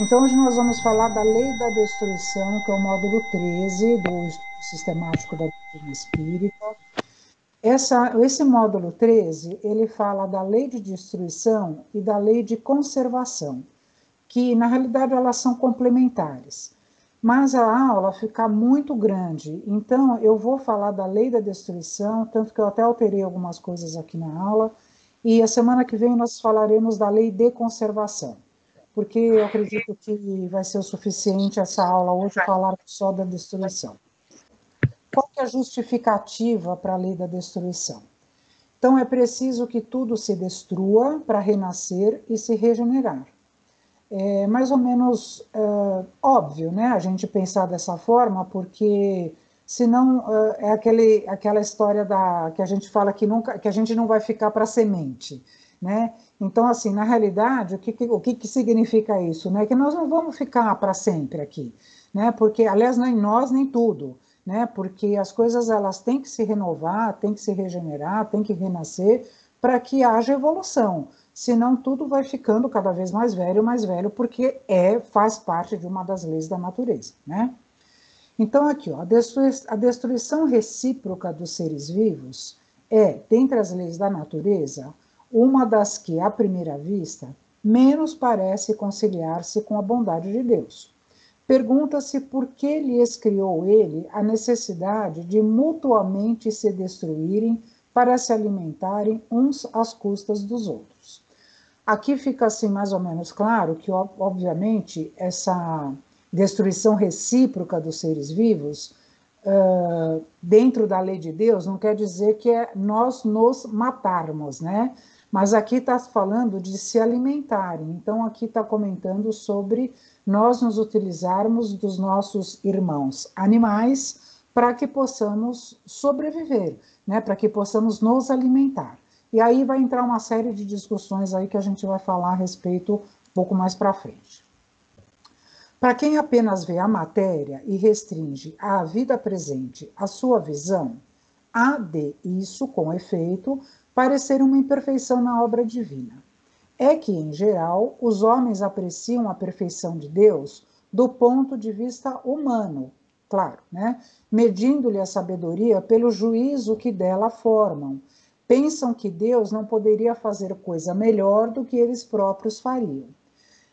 Então, hoje nós vamos falar da Lei da Destruição, que é o módulo 13 do Estudo Sistemático da Doutrina Espírita. Esse módulo 13, ele fala da lei de destruição e da lei de conservação, que na realidade elas são complementares. Mas a aula fica muito grande, então eu vou falar da lei da destruição, tanto que eu até alterei algumas coisas aqui na aula, e a semana que vem nós falaremos da lei de conservação, porque eu acredito que vai ser o suficiente essa aula hoje falar só da destruição. Qual que é a justificativa para a lei da destruição? Então, é preciso que tudo se destrua para renascer e se regenerar. É mais ou menos óbvio, né, a gente pensar dessa forma, porque senão é aquela história que a gente fala que a gente não vai ficar para semente, né? Então, assim, na realidade, o que significa isso, né? Que nós não vamos ficar para sempre aqui, né? Porque, aliás, nem nós, nem tudo, né? Porque as coisas elas têm que se renovar, têm que se regenerar, têm que renascer para que haja evolução. Senão tudo vai ficando cada vez mais velho, porque faz parte de uma das leis da natureza, né? Então aqui, ó, a destruição recíproca dos seres vivos é, dentre as leis da natureza, uma das que, à primeira vista, menos parece conciliar-se com a bondade de Deus. Pergunta-se por que lhes criou ele a necessidade de mutuamente se destruírem para se alimentarem uns às custas dos outros. Aqui fica assim mais ou menos claro que, obviamente, essa destruição recíproca dos seres vivos, dentro da lei de Deus, não quer dizer que é nós nos matarmos, né? Mas aqui está falando de se alimentarem. Então, aqui está comentando sobre nós nos utilizarmos dos nossos irmãos animais para que possamos sobreviver, né? Para que possamos nos alimentar. E aí vai entrar uma série de discussões aí que a gente vai falar a respeito um pouco mais para frente. Para quem apenas vê a matéria e restringe à vida presente a sua visão, há de isso, com efeito, parecer uma imperfeição na obra divina. É que, em geral, os homens apreciam a perfeição de Deus do ponto de vista humano, claro, né? Medindo-lhe a sabedoria pelo juízo que dela formam. Pensam que Deus não poderia fazer coisa melhor do que eles próprios fariam.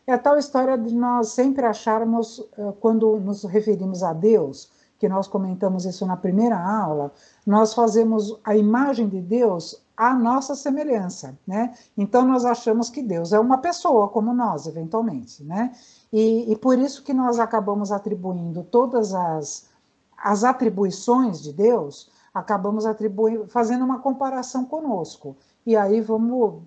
É a tal história de nós sempre acharmos, quando nos referimos a Deus, que nós comentamos isso na primeira aula, nós fazemos a imagem de Deus à nossa semelhança, né? Então nós achamos que Deus é uma pessoa como nós, eventualmente, né? E por isso que nós acabamos atribuindo todas as atribuições de Deus, acabamos atribuindo, fazendo uma comparação conosco. E aí vamos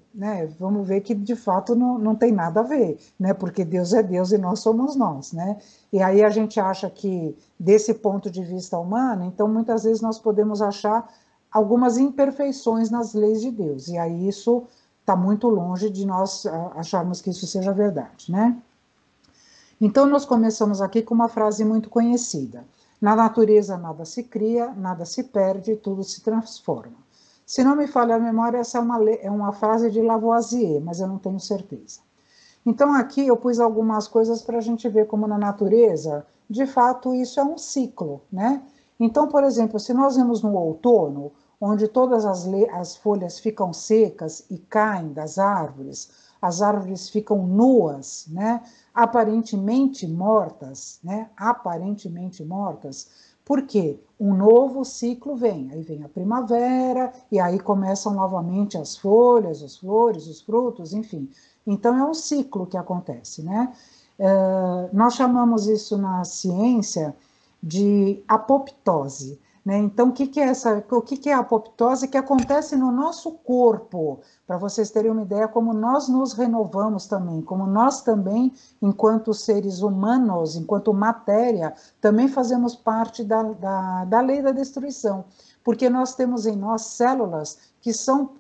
ver que de fato não tem nada a ver, né? Porque Deus é Deus e nós somos nós, né? E aí a gente acha que, desse ponto de vista humano, então muitas vezes nós podemos achar algumas imperfeições nas leis de Deus. E aí isso está muito longe de nós acharmos que isso seja verdade, né? Então nós começamos aqui com uma frase muito conhecida. Na natureza nada se cria, nada se perde, tudo se transforma. Se não me falha a memória, essa é uma frase de Lavoisier, mas eu não tenho certeza. Então, aqui eu pus algumas coisas para a gente ver como na natureza, de fato, isso é um ciclo, né? Então, por exemplo, se nós vemos no outono, onde todas as folhas ficam secas e caem das árvores, as árvores ficam nuas, né? Aparentemente mortas, né? Aparentemente mortas, porque um novo ciclo vem, aí vem a primavera, e aí começam novamente as folhas, as flores, os frutos, enfim. Então é um ciclo que acontece, né? Nós chamamos isso na ciência de apoptose, né? Então o que é a apoptose? Que acontece no nosso corpo, para vocês terem uma ideia como nós nos renovamos também, como nós também, enquanto seres humanos, enquanto matéria, também fazemos parte da lei da destruição, porque nós temos em nós células que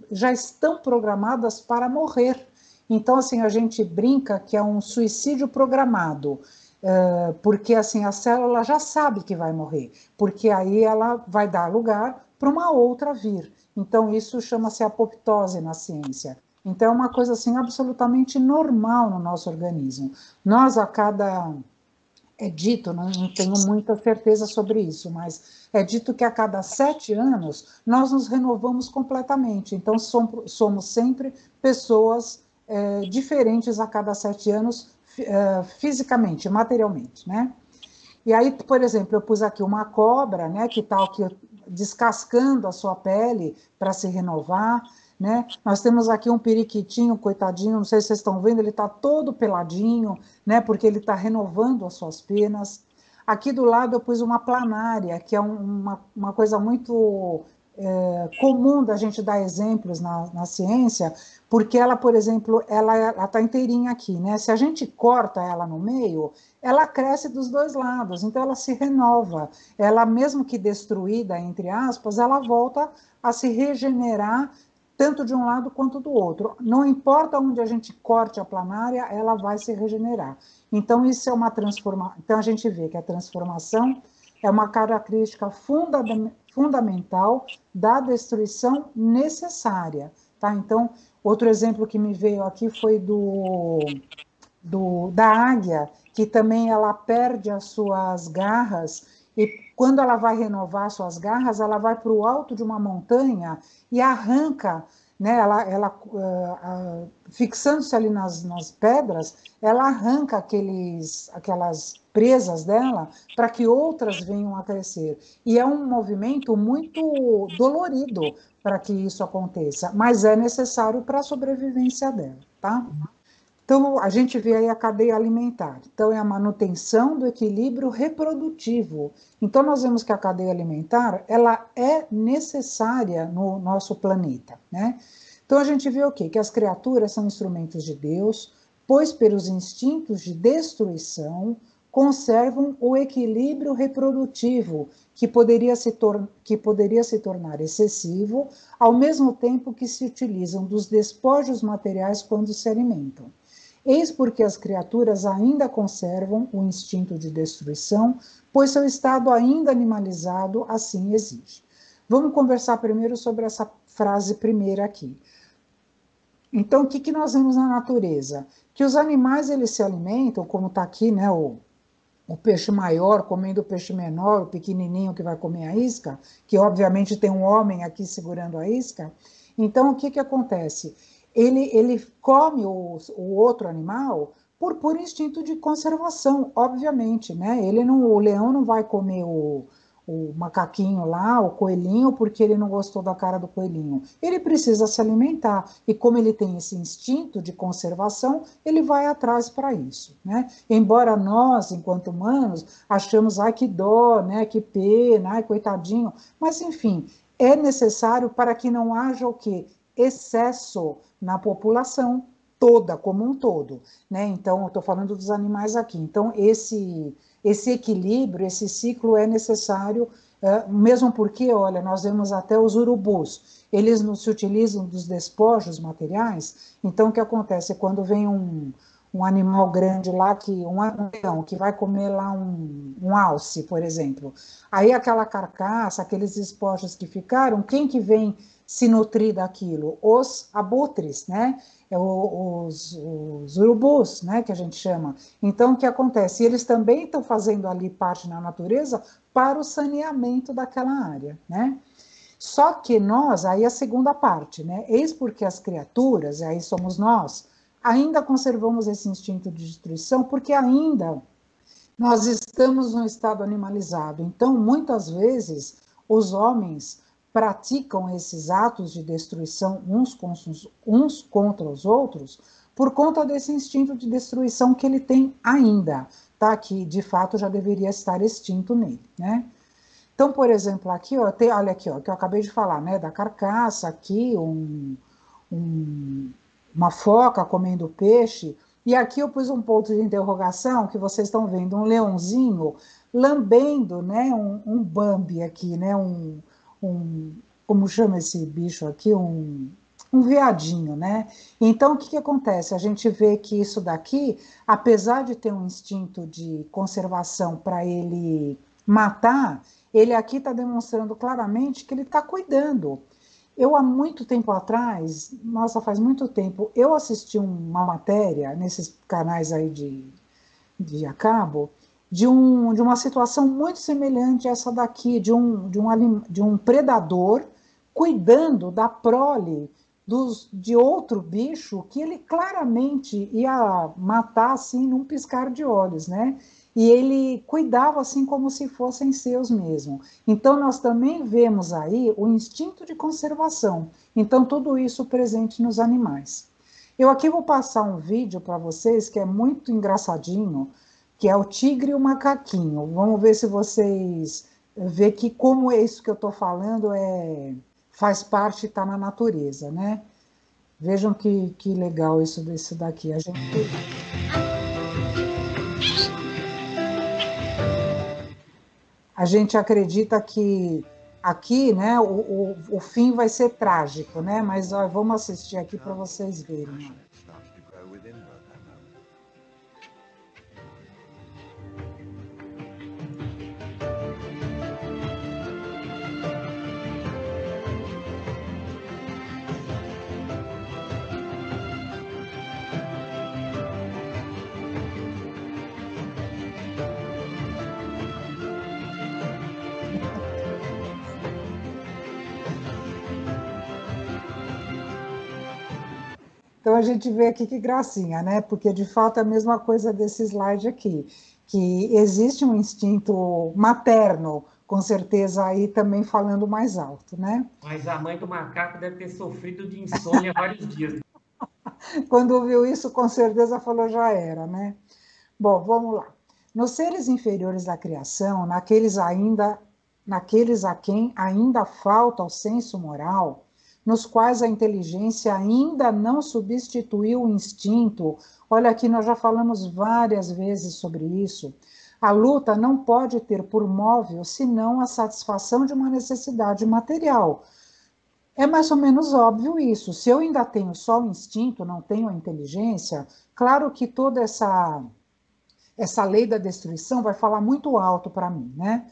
já estão programadas para morrer. Então, assim, a gente brinca que é um suicídio programado, porque assim a célula já sabe que vai morrer, porque aí ela vai dar lugar para uma outra vir. Então, isso chama-se apoptose na ciência. Então, é uma coisa assim absolutamente normal no nosso organismo. Nós, a cada é dito, não tenho muita certeza sobre isso, mas é dito que a cada 7 anos nós nos renovamos completamente. Então, somos sempre pessoas diferentes a cada 7 anos, fisicamente, materialmente, né? E aí, por exemplo, eu pus aqui uma cobra, né, que está aqui descascando a sua pele para se renovar, né? Nós temos aqui um periquitinho, coitadinho, não sei se vocês estão vendo, ele está todo peladinho, né, porque ele está renovando as suas penas. Aqui do lado eu pus uma planária, que é uma coisa muito comum da gente dar exemplos na ciência, porque ela, por exemplo, ela está inteirinha aqui, né? Se a gente corta ela no meio, ela cresce dos dois lados, então ela se renova. Ela, mesmo que destruída, entre aspas, ela volta a se regenerar tanto de um lado quanto do outro. Não importa onde a gente corte a planária, ela vai se regenerar. Então, isso é uma transformação. Então, a gente vê que a transformação é uma característica fundamental da destruição necessária. Tá? Então, outro exemplo que me veio aqui foi da águia, que também ela perde as suas garras, e quando ela vai renovar suas garras, ela vai para o alto de uma montanha e arranca, né, fixando-se ali nas pedras, ela arranca aquelas presas dela para que outras venham a crescer. E é um movimento muito dolorido para que isso aconteça, mas é necessário para a sobrevivência dela, tá? Então, a gente vê aí a cadeia alimentar. Então, é a manutenção do equilíbrio reprodutivo. Então, nós vemos que a cadeia alimentar, ela é necessária no nosso planeta, né? Então, a gente vê o quê? Que as criaturas são instrumentos de Deus, pois pelos instintos de destruição conservam o equilíbrio reprodutivo, que poderia se tornar excessivo, ao mesmo tempo que se utilizam dos despojos materiais quando se alimentam. Eis porque as criaturas ainda conservam o instinto de destruição, pois seu estado ainda animalizado assim exige. Vamos conversar primeiro sobre essa frase primeira aqui. Então, o que nós vemos na natureza? Que os animais, eles se alimentam, como está aqui, né, o peixe maior comendo o peixe menor, o pequenininho que vai comer a isca, que obviamente tem um homem aqui segurando a isca. Então, o que acontece? Ele come o outro animal por instinto de conservação, obviamente, né? O leão não vai comer o macaquinho lá, o coelhinho, porque ele não gostou da cara do coelhinho. Ele precisa se alimentar, e como ele tem esse instinto de conservação, ele vai atrás para isso, né? Embora nós, enquanto humanos, achamos, ai, que dó, né? Que pena, ai, coitadinho, mas enfim, é necessário para que não haja o quê? Excesso na população toda, como um todo, né? Então, eu estou falando dos animais aqui. Então, esse equilíbrio, esse ciclo é necessário, mesmo porque, olha, nós vemos até os urubus, eles não se utilizam dos despojos materiais. Então, o que acontece? Quando vem um animal grande lá, um leão, que vai comer lá um alce, por exemplo, aí aquela carcaça, aqueles despojos que ficaram, quem que vem se nutrir daquilo? Os abutres, né? Os urubus, né, que a gente chama. Então, o que acontece? Eles também estão fazendo ali parte na natureza para o saneamento daquela área, né? Só que nós, aí a segunda parte, né? Eis porque as criaturas, e aí somos nós, ainda conservamos esse instinto de destruição, porque ainda nós estamos num estado animalizado. Então, muitas vezes, os homens praticam esses atos de destruição uns contra os outros por conta desse instinto de destruição que ele tem ainda, tá? Que de fato já deveria estar extinto nele, né? Então, por exemplo, aqui, ó, olha aqui, ó, que eu acabei de falar, né? Da carcaça, aqui, uma foca comendo peixe, e aqui eu pus um ponto de interrogação, que vocês estão vendo, um leãozinho lambendo, né, um Bambi aqui, né, como chama esse bicho aqui? Um veadinho, né? Então, o que acontece? A gente vê que isso daqui, apesar de ter um instinto de conservação para ele matar, ele aqui está demonstrando claramente que ele está cuidando. Eu, há muito tempo atrás, nossa, faz muito tempo, eu assisti uma matéria nesses canais aí de a cabo, de uma situação muito semelhante a essa daqui, de um predador cuidando da prole de outro bicho que ele claramente ia matar assim num piscar de olhos, né? E ele cuidava assim como se fossem seus mesmo. Então nós também vemos aí o instinto de conservação. Então tudo isso presente nos animais. Eu aqui vou passar um vídeo para vocês que é muito engraçadinho, que é o tigre e o macaquinho. Vamos ver se vocês vê que como é isso que eu estou falando faz parte, está na natureza, né? Vejam que legal isso desse daqui. A gente acredita que aqui, né, o fim vai ser trágico, né? Mas ó, vamos assistir aqui para vocês verem. Então a gente vê aqui que gracinha, né? Porque de fato é a mesma coisa desse slide aqui, que existe um instinto materno, com certeza aí também falando mais alto, né? Mas a mãe do macaco deve ter sofrido de insônia vários dias. Quando viu isso, com certeza falou já era, né? Bom, vamos lá. Nos seres inferiores da criação, naqueles a quem ainda falta o senso moral, nos quais a inteligência ainda não substituiu o instinto. Olha, aqui nós já falamos várias vezes sobre isso. A luta não pode ter por móvel senão a satisfação de uma necessidade material. É mais ou menos óbvio isso. Se eu ainda tenho só o instinto, não tenho a inteligência, claro que toda essa lei da destruição vai falar muito alto para mim, né?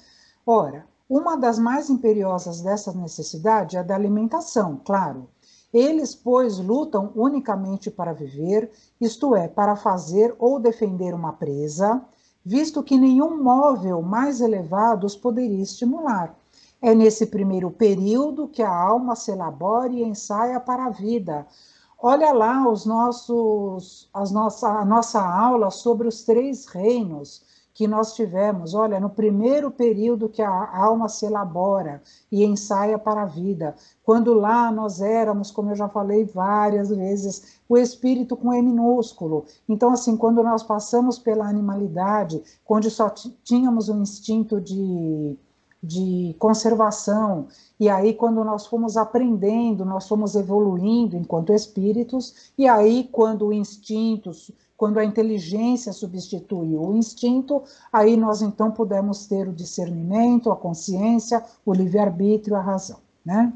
Ora, uma das mais imperiosas dessas necessidades é a da alimentação, claro. Eles, pois, lutam unicamente para viver, isto é, para fazer ou defender uma presa, visto que nenhum móvel mais elevado os poderia estimular. É nesse primeiro período que a alma se elabora e ensaia para a vida. Olha lá a nossa aula sobre os três reinos que nós tivemos. Olha, no primeiro período que a alma se elabora e ensaia para a vida, quando lá nós éramos, como eu já falei várias vezes, o espírito com E minúsculo. Então, assim, quando nós passamos pela animalidade, onde só tínhamos um instinto de conservação. E aí, quando nós fomos aprendendo, nós fomos evoluindo enquanto espíritos, e aí, quando o instinto, quando a inteligência substitui o instinto, aí nós então pudemos ter o discernimento, a consciência, o livre-arbítrio, a razão, né?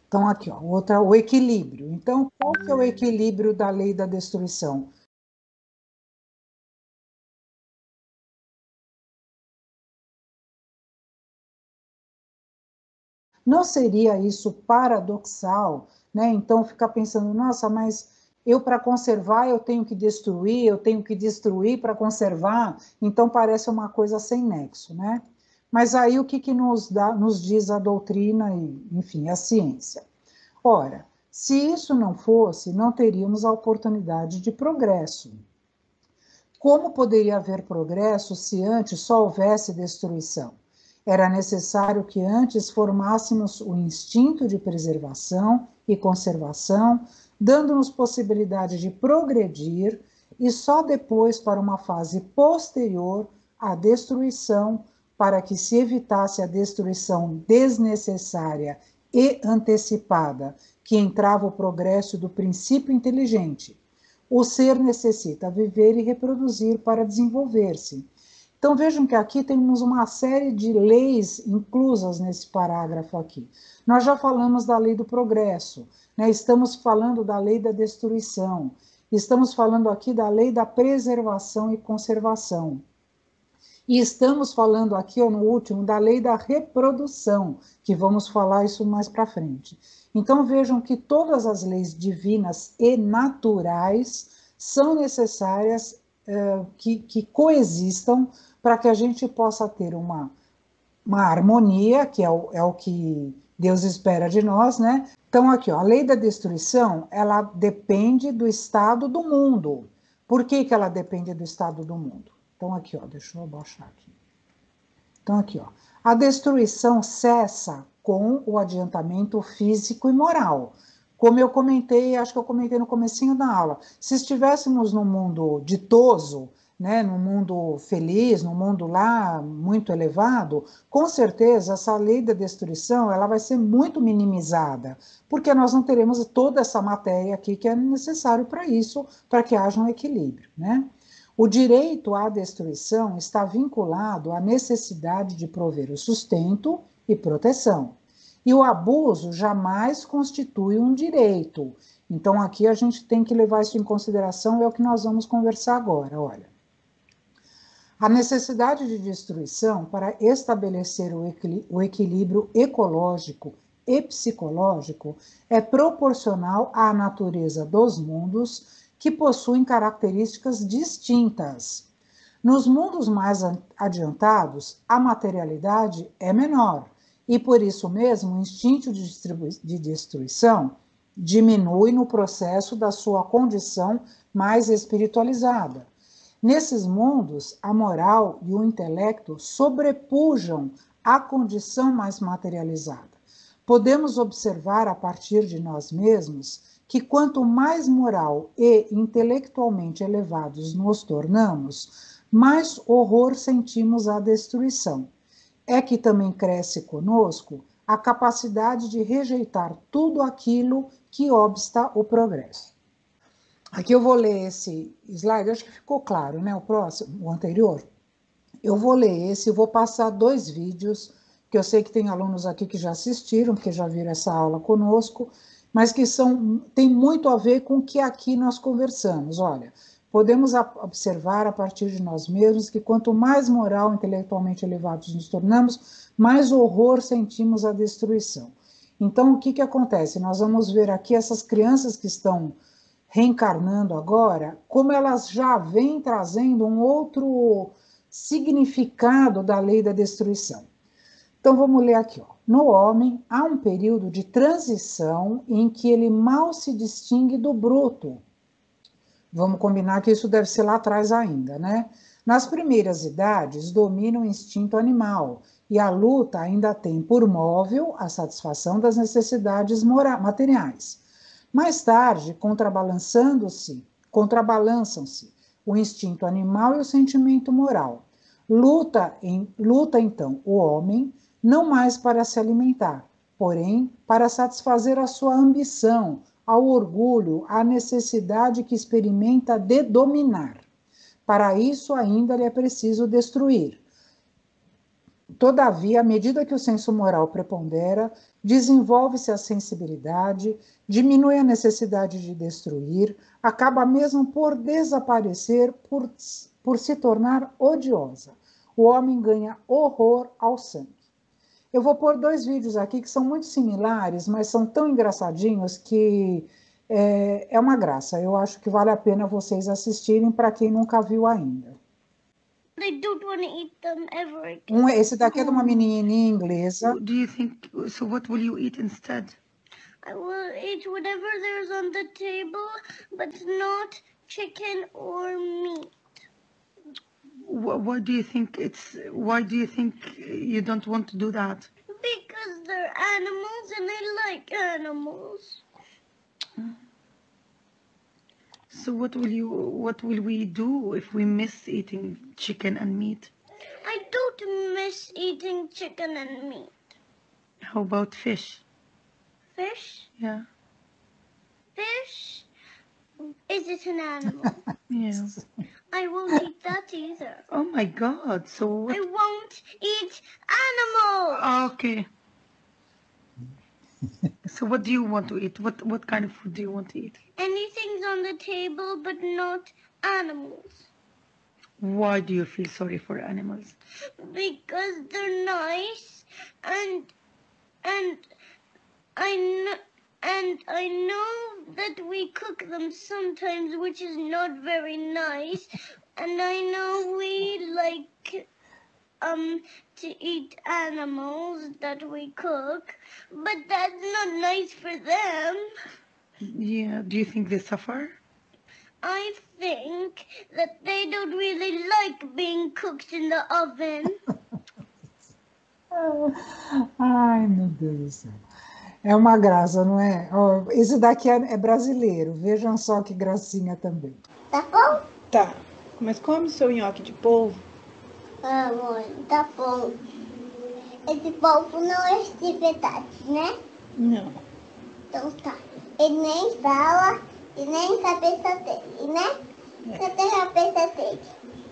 Então, aqui, ó, outra, o equilíbrio. Então, qual que é o equilíbrio da lei da destruição? Não seria isso paradoxal, né? Então ficar pensando, nossa, mas eu para conservar eu tenho que destruir para conservar, então parece uma coisa sem nexo, né? Mas aí o que, que nos diz a doutrina e, enfim, a ciência? Ora, se isso não fosse, não teríamos a oportunidade de progresso. Como poderia haver progresso se antes só houvesse destruição? Era necessário que antes formássemos o instinto de preservação e conservação, dando-nos possibilidade de progredir, e só depois, para uma fase posterior à destruição, para que se evitasse a destruição desnecessária e antecipada, que entrava o progresso do princípio inteligente. O ser necessita viver e reproduzir para desenvolver-se. Então vejam que aqui temos uma série de leis inclusas nesse parágrafo aqui. Nós já falamos da lei do progresso, né? Estamos falando da lei da destruição, estamos falando aqui da lei da preservação e conservação. E estamos falando aqui, ó, no último, da lei da reprodução, que vamos falar isso mais para frente. Então vejam que todas as leis divinas e naturais são necessárias que coexistam para que a gente possa ter uma harmonia, que é o que Deus espera de nós, né? Então, aqui, ó, a lei da destruição, ela depende do estado do mundo. Por que ela depende do estado do mundo? Então, aqui, ó, deixa eu abaixar aqui. Então, aqui, ó, a destruição cessa com o adiantamento físico e moral. Como eu comentei, acho que eu comentei no comecinho da aula, se estivéssemos num mundo ditoso, né, num mundo feliz, num mundo lá muito elevado, com certeza essa lei da destruição ela vai ser muito minimizada, porque nós não teremos toda essa matéria aqui que é necessário para isso, para que haja um equilíbrio, né? O direito à destruição está vinculado à necessidade de prover o sustento e proteção. E o abuso jamais constitui um direito. Então, aqui a gente tem que levar isso em consideração, é o que nós vamos conversar agora. Olha, a necessidade de destruição para estabelecer o equilíbrio ecológico e psicológico é proporcional à natureza dos mundos que possuem características distintas. Nos mundos mais adiantados, a materialidade é menor e, por isso mesmo, o instinto de destruição diminui no processo da sua condição mais espiritualizada. Nesses mundos, a moral e o intelecto sobrepujam a condição mais materializada. Podemos observar a partir de nós mesmos que quanto mais moral e intelectualmente elevados nos tornamos, mais horror sentimos à destruição. É que também cresce conosco a capacidade de rejeitar tudo aquilo que obsta o progresso. Aqui eu vou ler esse slide, acho que ficou claro, né? O próximo, o anterior. Eu vou ler esse, eu vou passar 2 vídeos, que eu sei que tem alunos aqui que já assistiram, que já viram essa aula conosco, mas que tem muito a ver com o que aqui nós conversamos. Olha, podemos observar a partir de nós mesmos que quanto mais moral intelectualmente elevados nos tornamos, mais horror sentimos a destruição. Então, o que acontece? Nós vamos ver aqui essas crianças que estão reencarnando agora, como elas já vêm trazendo um outro significado da lei da destruição. Então vamos ler aqui, ó. No homem há um período de transição em que ele mal se distingue do bruto. Vamos combinar que isso deve ser lá atrás ainda, né? Nas primeiras idades domina o instinto animal e a luta ainda tem por móvel a satisfação das necessidades materiais. Mais tarde, contrabalançam-se o instinto animal e o sentimento moral. Luta então o homem, não mais para se alimentar, porém para satisfazer a sua ambição, ao orgulho, à necessidade que experimenta de dominar. Para isso ainda lhe é preciso destruir. Todavia, à medida que o senso moral prepondera, desenvolve-se a sensibilidade, diminui a necessidade de destruir, acaba mesmo por desaparecer, por se tornar odiosa. O homem ganha horror ao sangue. Eu vou pôr 2 vídeos aqui que são muito similares, mas são tão engraçadinhos que é uma graça. Eu acho que vale a pena vocês assistirem para quem nunca viu ainda. I don't want to eat them ever again. Esse daqui é de uma menininha inglesa. Do you think, so what will you eat instead? I will eat whatever there's on the table, but not chicken or meat. Why do you think you don't want to do that? Because they're animals and I like animals. So what will we do if we miss eating chicken and meat? I don't miss eating chicken and meat. How about fish? Fish? Yeah. Fish? Is it an animal? Yeah. I won't eat that either. Oh my God. So what? I won't eat animals. Okay. So what do you want to eat? What kind of food do you want to eat? Anything's on the table, but not animals. Why do you feel sorry for animals? Because they're nice, and I know that we cook them sometimes, which is not very nice, and I know we like to eat animals that we cook, but that's not nice for them. Yeah, do you think they suffer? I think that they don't really like being cooked in the oven. Ai, meu Deus do céu. É uma graça, não é? Ó, esse daqui é brasileiro. Vejam só que gracinha também. Tá bom? Tá, mas come o seu nhoque de polvo. Amor, tá bom. Esse polvo não é de verdade, né? Não. Então tá. Ele nem fala e nem cabeça dele, né? Cadê a cabeça dele?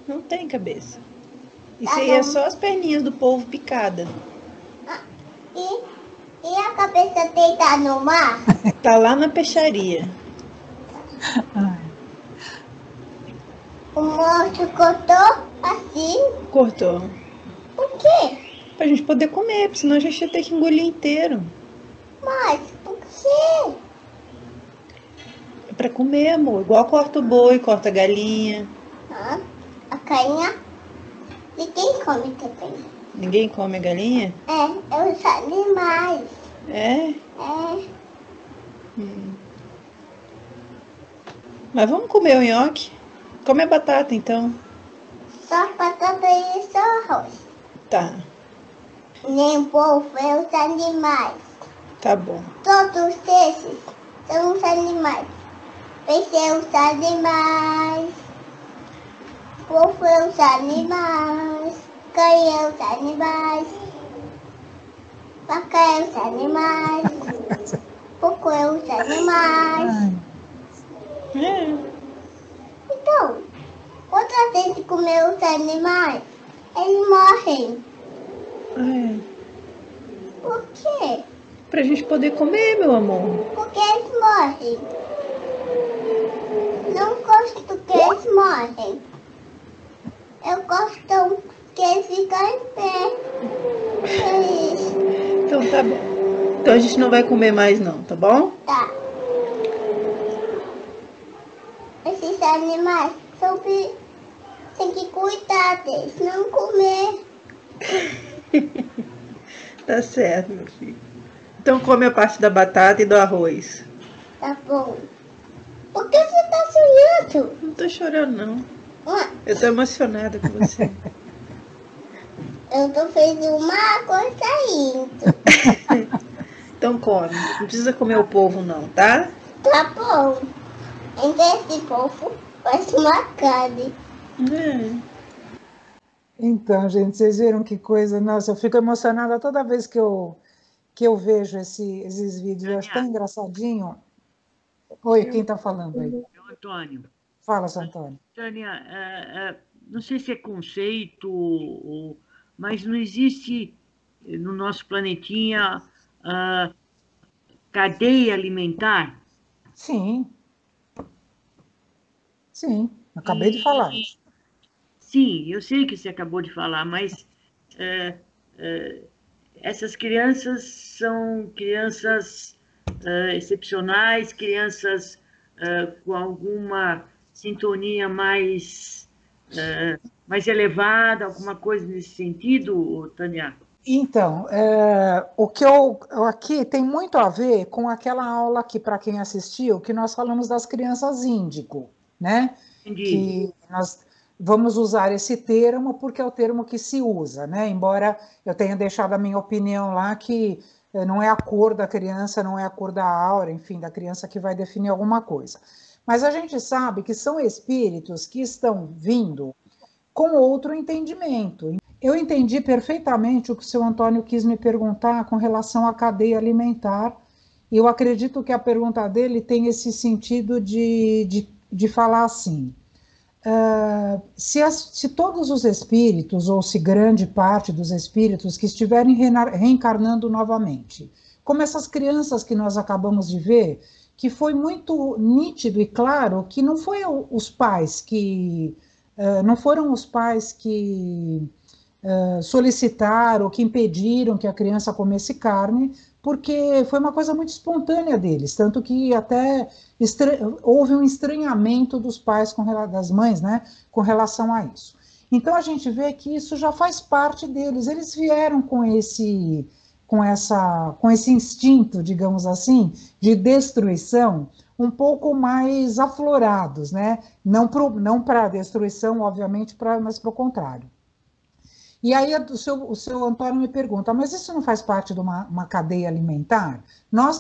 Não tem cabeça. Isso Tá aí é bom. só as perninhas do polvo picada. E a cabeça dele tá no mar? Tá lá na peixaria. Ai, O monstro cortou assim? Cortou. Por quê? Pra gente poder comer, porque senão a gente ia ter que engolir inteiro. Mas por quê? É pra comer, amor. Igual corta o boi, corta a galinha. A carinha? Ninguém come também. Ninguém come a galinha? É os animais. É? É. Mas vamos comer o nhoque. Come a batata, então. Só batata e só arroz. Tá, Nem polvo é os animais. tá bom. Todos esses são os animais. Peixe é os animais. Polvo é os animais. Cães é os animais. Vaca é os animais. Porco é os animais. ai. É. Então, quando a gente comer os animais, eles morrem. É. Por quê? Pra gente poder comer, meu amor. Porque eles morrem. Não gosto que eles morrem. Eu gosto que eles ficam em pé. É isso. Então tá bom. Então a gente não vai comer mais não, tá bom? Tá. Esses animais tem que cuidar deles, não comer. Tá certo, meu filho. Então come a parte da batata e do arroz. Tá bom. Por que você tá sonhando? Não tô chorando, não. Ah, Eu tô emocionada com você. eu tô fazendo uma coisa saindo. Então come. Não precisa comer o polvo, não, tá? Tá bom. Então esse povo faz uma carne. É. Então, gente, vocês viram que coisa? Nossa, eu fico emocionada toda vez que eu vejo esses vídeos. Eu acho tão engraçadinho. Oi, quem está falando aí? É o Antônio. Fala, seu Antônio. Tânia, não sei se é conceito, mas não existe no nosso planetinha cadeia alimentar? Sim. Sim, acabei de falar. Sim, eu sei que você acabou de falar, mas essas crianças são crianças excepcionais, crianças com alguma sintonia mais elevada, alguma coisa nesse sentido, Tânia? Então, o que eu aqui tem muito a ver com aquela aula aqui, para quem assistiu, que nós falamos das crianças índigo, né? Entendi. Que nós vamos usar esse termo porque é o termo que se usa, né? Embora eu tenha deixado a minha opinião lá que não é a cor da criança, não é a cor da aura, enfim, da criança que vai definir alguma coisa. Mas a gente sabe que são espíritos que estão vindo com outro entendimento. Eu entendi perfeitamente o que o seu Antônio quis me perguntar com relação à cadeia alimentar, e eu acredito que a pergunta dele tem esse sentido de falar assim, se todos os espíritos, ou se grande parte dos espíritos que estiverem reencarnando novamente, como essas crianças que nós acabamos de ver, que foi muito nítido e claro que não foi os pais que não foram os pais que solicitaram, que impediram que a criança comesse carne, porque foi uma coisa muito espontânea deles, tanto que até houve um estranhamento dos pais, das mães, né, com relação a isso. Então a gente vê que isso já faz parte deles, eles vieram com esse instinto, digamos assim, de destruição, um pouco mais aflorados, né? Não para a destruição, obviamente, mas para o contrário. E aí o seu Antônio me pergunta, mas isso não faz parte de uma cadeia alimentar? Nós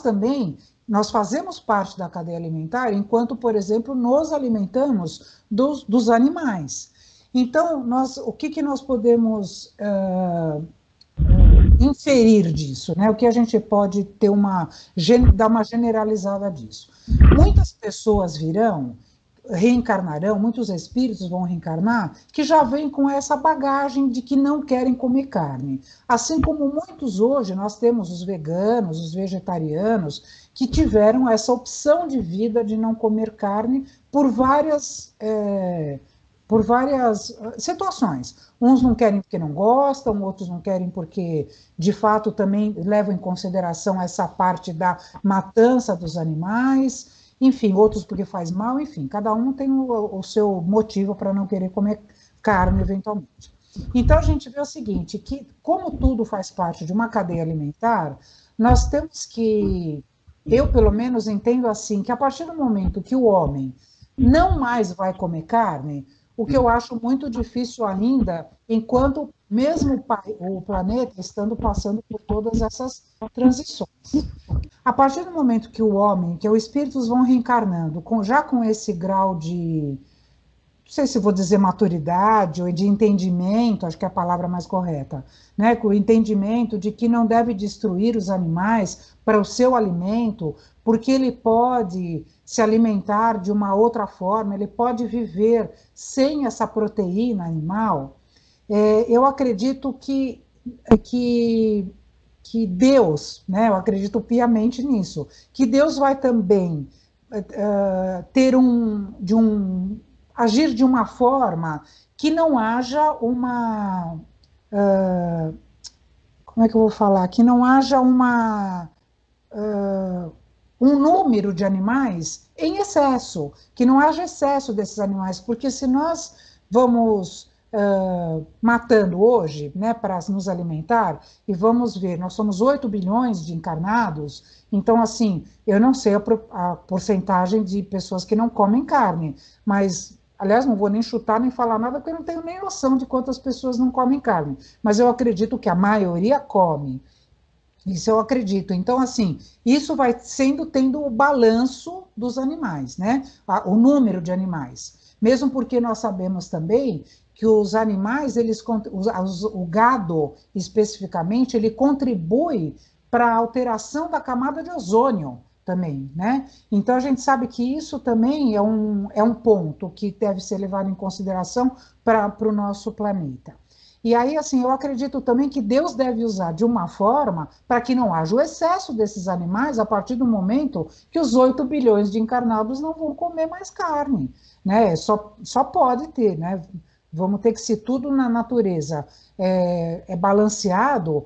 fazemos parte da cadeia alimentar enquanto, por exemplo, nos alimentamos dos animais. Então, o que nós podemos inferir disso, né? O que a gente pode dar uma generalizada disso? Muitas pessoas reencarnarão, muitos espíritos vão reencarnar, que já vêm com essa bagagem de que não querem comer carne. Assim como muitos hoje, nós temos os veganos, os vegetarianos, que tiveram essa opção de vida de não comer carne por várias situações. Uns não querem porque não gostam, outros não querem porque, de fato, também levam em consideração essa parte da matança dos animais, enfim, outros porque faz mal, enfim, cada um tem o seu motivo para não querer comer carne, eventualmente. Então, a gente vê o seguinte, que como tudo faz parte de uma cadeia alimentar, nós temos que, eu pelo menos entendo assim, que a partir do momento que o homem não mais vai comer carne, o que eu acho muito difícil ainda, enquanto mesmo o planeta estando passando por todas essas transições. A partir do momento que o homem, que os espíritos vão reencarnando, já com esse grau de, não sei se vou dizer maturidade ou de entendimento, acho que é a palavra mais correta, né? Com o entendimento de que não deve destruir os animais para o seu alimento, porque ele pode se alimentar de uma outra forma, ele pode viver sem essa proteína animal. Eu acredito que Deus, né, eu acredito piamente nisso, que Deus vai também agir de uma forma que não haja como é que eu vou falar? Que não haja um número de animais em excesso, que não haja excesso desses animais, porque se nós vamos matando hoje, né, para nos alimentar, e vamos ver, nós somos 8 bilhões de encarnados, então, assim, eu não sei a porcentagem de pessoas que não comem carne, mas, aliás, não vou nem chutar, nem falar nada, porque eu não tenho nem noção de quantas pessoas não comem carne, mas eu acredito que a maioria come. Isso eu acredito. Então, assim, isso vai tendo o balanço dos animais, né? O número de animais. Mesmo porque nós sabemos também que os animais, o gado especificamente, ele contribui para a alteração da camada de ozônio também, né? Então, a gente sabe que isso também é um ponto que deve ser levado em consideração para o nosso planeta. E aí, assim, eu acredito também que Deus deve usar de uma forma para que não haja o excesso desses animais a partir do momento que os 8 bilhões de encarnados não vão comer mais carne, né? Só pode ter, né? Vamos ter que, se tudo na natureza é balanceado,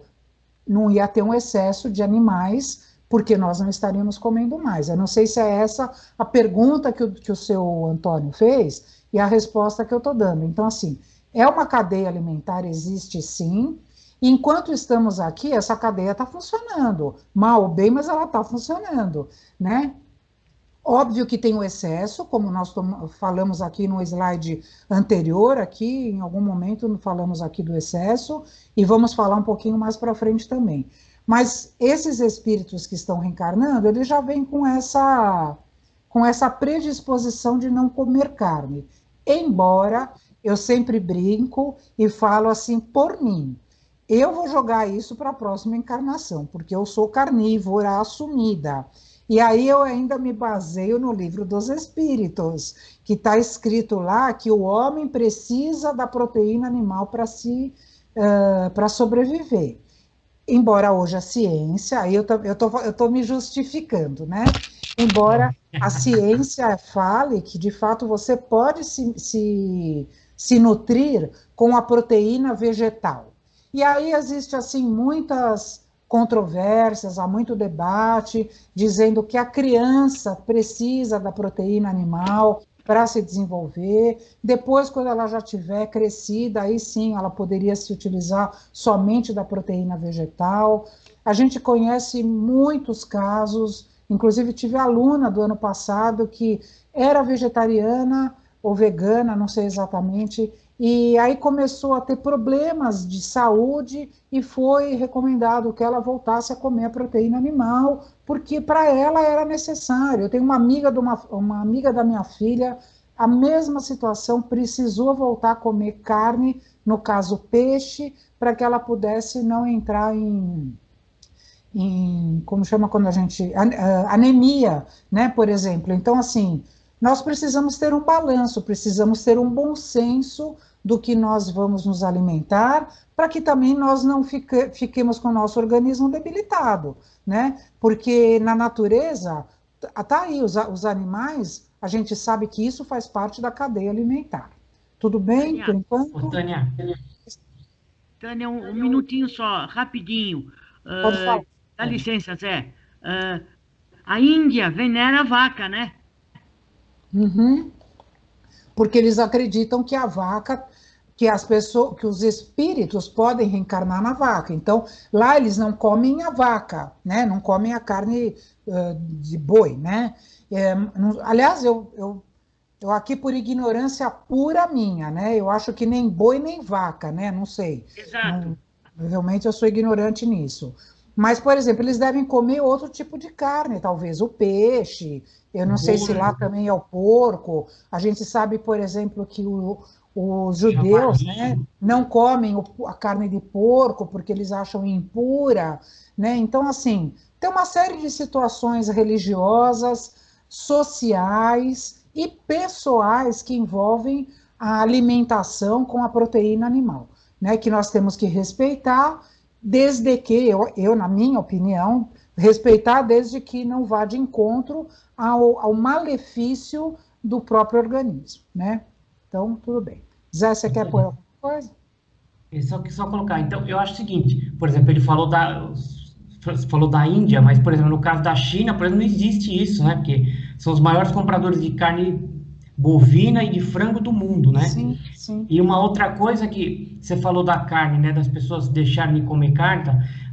não ia ter um excesso de animais, porque nós não estaríamos comendo mais. Eu não sei se é essa a pergunta que o seu Antônio fez e a resposta que eu estou dando. Então, assim, é uma cadeia alimentar, existe sim. E enquanto estamos aqui, essa cadeia está funcionando. Mal ou bem, mas ela está funcionando, né? Óbvio que tem o excesso, como nós falamos aqui no slide anterior, aqui em algum momento falamos aqui do excesso, e vamos falar um pouquinho mais para frente também. Mas esses espíritos que estão reencarnando, eles já vêm com essa predisposição de não comer carne. Embora eu sempre brinco e falo assim, por mim, eu vou jogar isso para a próxima encarnação, porque eu sou carnívora assumida. E aí eu ainda me baseio no Livro dos Espíritos, que está escrito lá que o homem precisa da proteína animal para sobreviver. Embora hoje a ciência, aí eu estou me justificando, né? Embora a ciência fale que, de fato, você pode se se nutrir com a proteína vegetal. E aí existe, assim, muitas controvérsias, há muito debate, dizendo que a criança precisa da proteína animal para se desenvolver. Depois, quando ela já tiver crescida, aí sim ela poderia se utilizar somente da proteína vegetal. A gente conhece muitos casos, inclusive tive aluna do ano passado que era vegetariana ou vegana, não sei exatamente, e aí começou a ter problemas de saúde e foi recomendado que ela voltasse a comer a proteína animal, porque para ela era necessário. Eu tenho uma amiga da minha filha, a mesma situação, precisou voltar a comer carne, no caso peixe, para que ela pudesse não entrar como chama quando a gente, anemia, né, por exemplo. Então, assim, nós precisamos ter um balanço, precisamos ter um bom senso do que nós vamos nos alimentar, para que também nós não fiquemos com o nosso organismo debilitado, né? Porque na natureza, tá aí, os animais, a gente sabe que isso faz parte da cadeia alimentar. Tudo bem, Tânia, por enquanto? Tânia, um minutinho só, rapidinho. Pode falar. Dá licença, Zé. A Índia venera a vaca, né? Uhum. Porque eles acreditam que a vaca, que as pessoas, que os espíritos podem reencarnar na vaca. Então, lá eles não comem a vaca, né? Não comem a carne de boi, né? Aliás, eu aqui por ignorância pura minha, né? Eu acho que nem boi nem vaca, né? Não sei. Exato. Realmente eu sou ignorante nisso. Mas, por exemplo, eles devem comer outro tipo de carne, talvez o peixe, eu não sei se lá também é o porco. A gente sabe, por exemplo, que os judeus, né, não comem a carne de porco porque eles acham impura, né? Então, assim, tem uma série de situações religiosas, sociais e pessoais que envolvem a alimentação com a proteína animal, né, que nós temos que respeitar, desde que, na minha opinião, respeitar desde que não vá de encontro ao malefício do próprio organismo, né? Então, tudo bem. Zé, você quer pôr alguma coisa? Só colocar. Então, eu acho o seguinte, por exemplo, ele falou da Índia, mas, por exemplo, no caso da China, por exemplo, não existe isso, né? Porque são os maiores compradores de carne bovina e de frango do mundo, né? Sim, sim. E uma outra coisa que você falou da carne, né? Das pessoas deixarem de comer carne,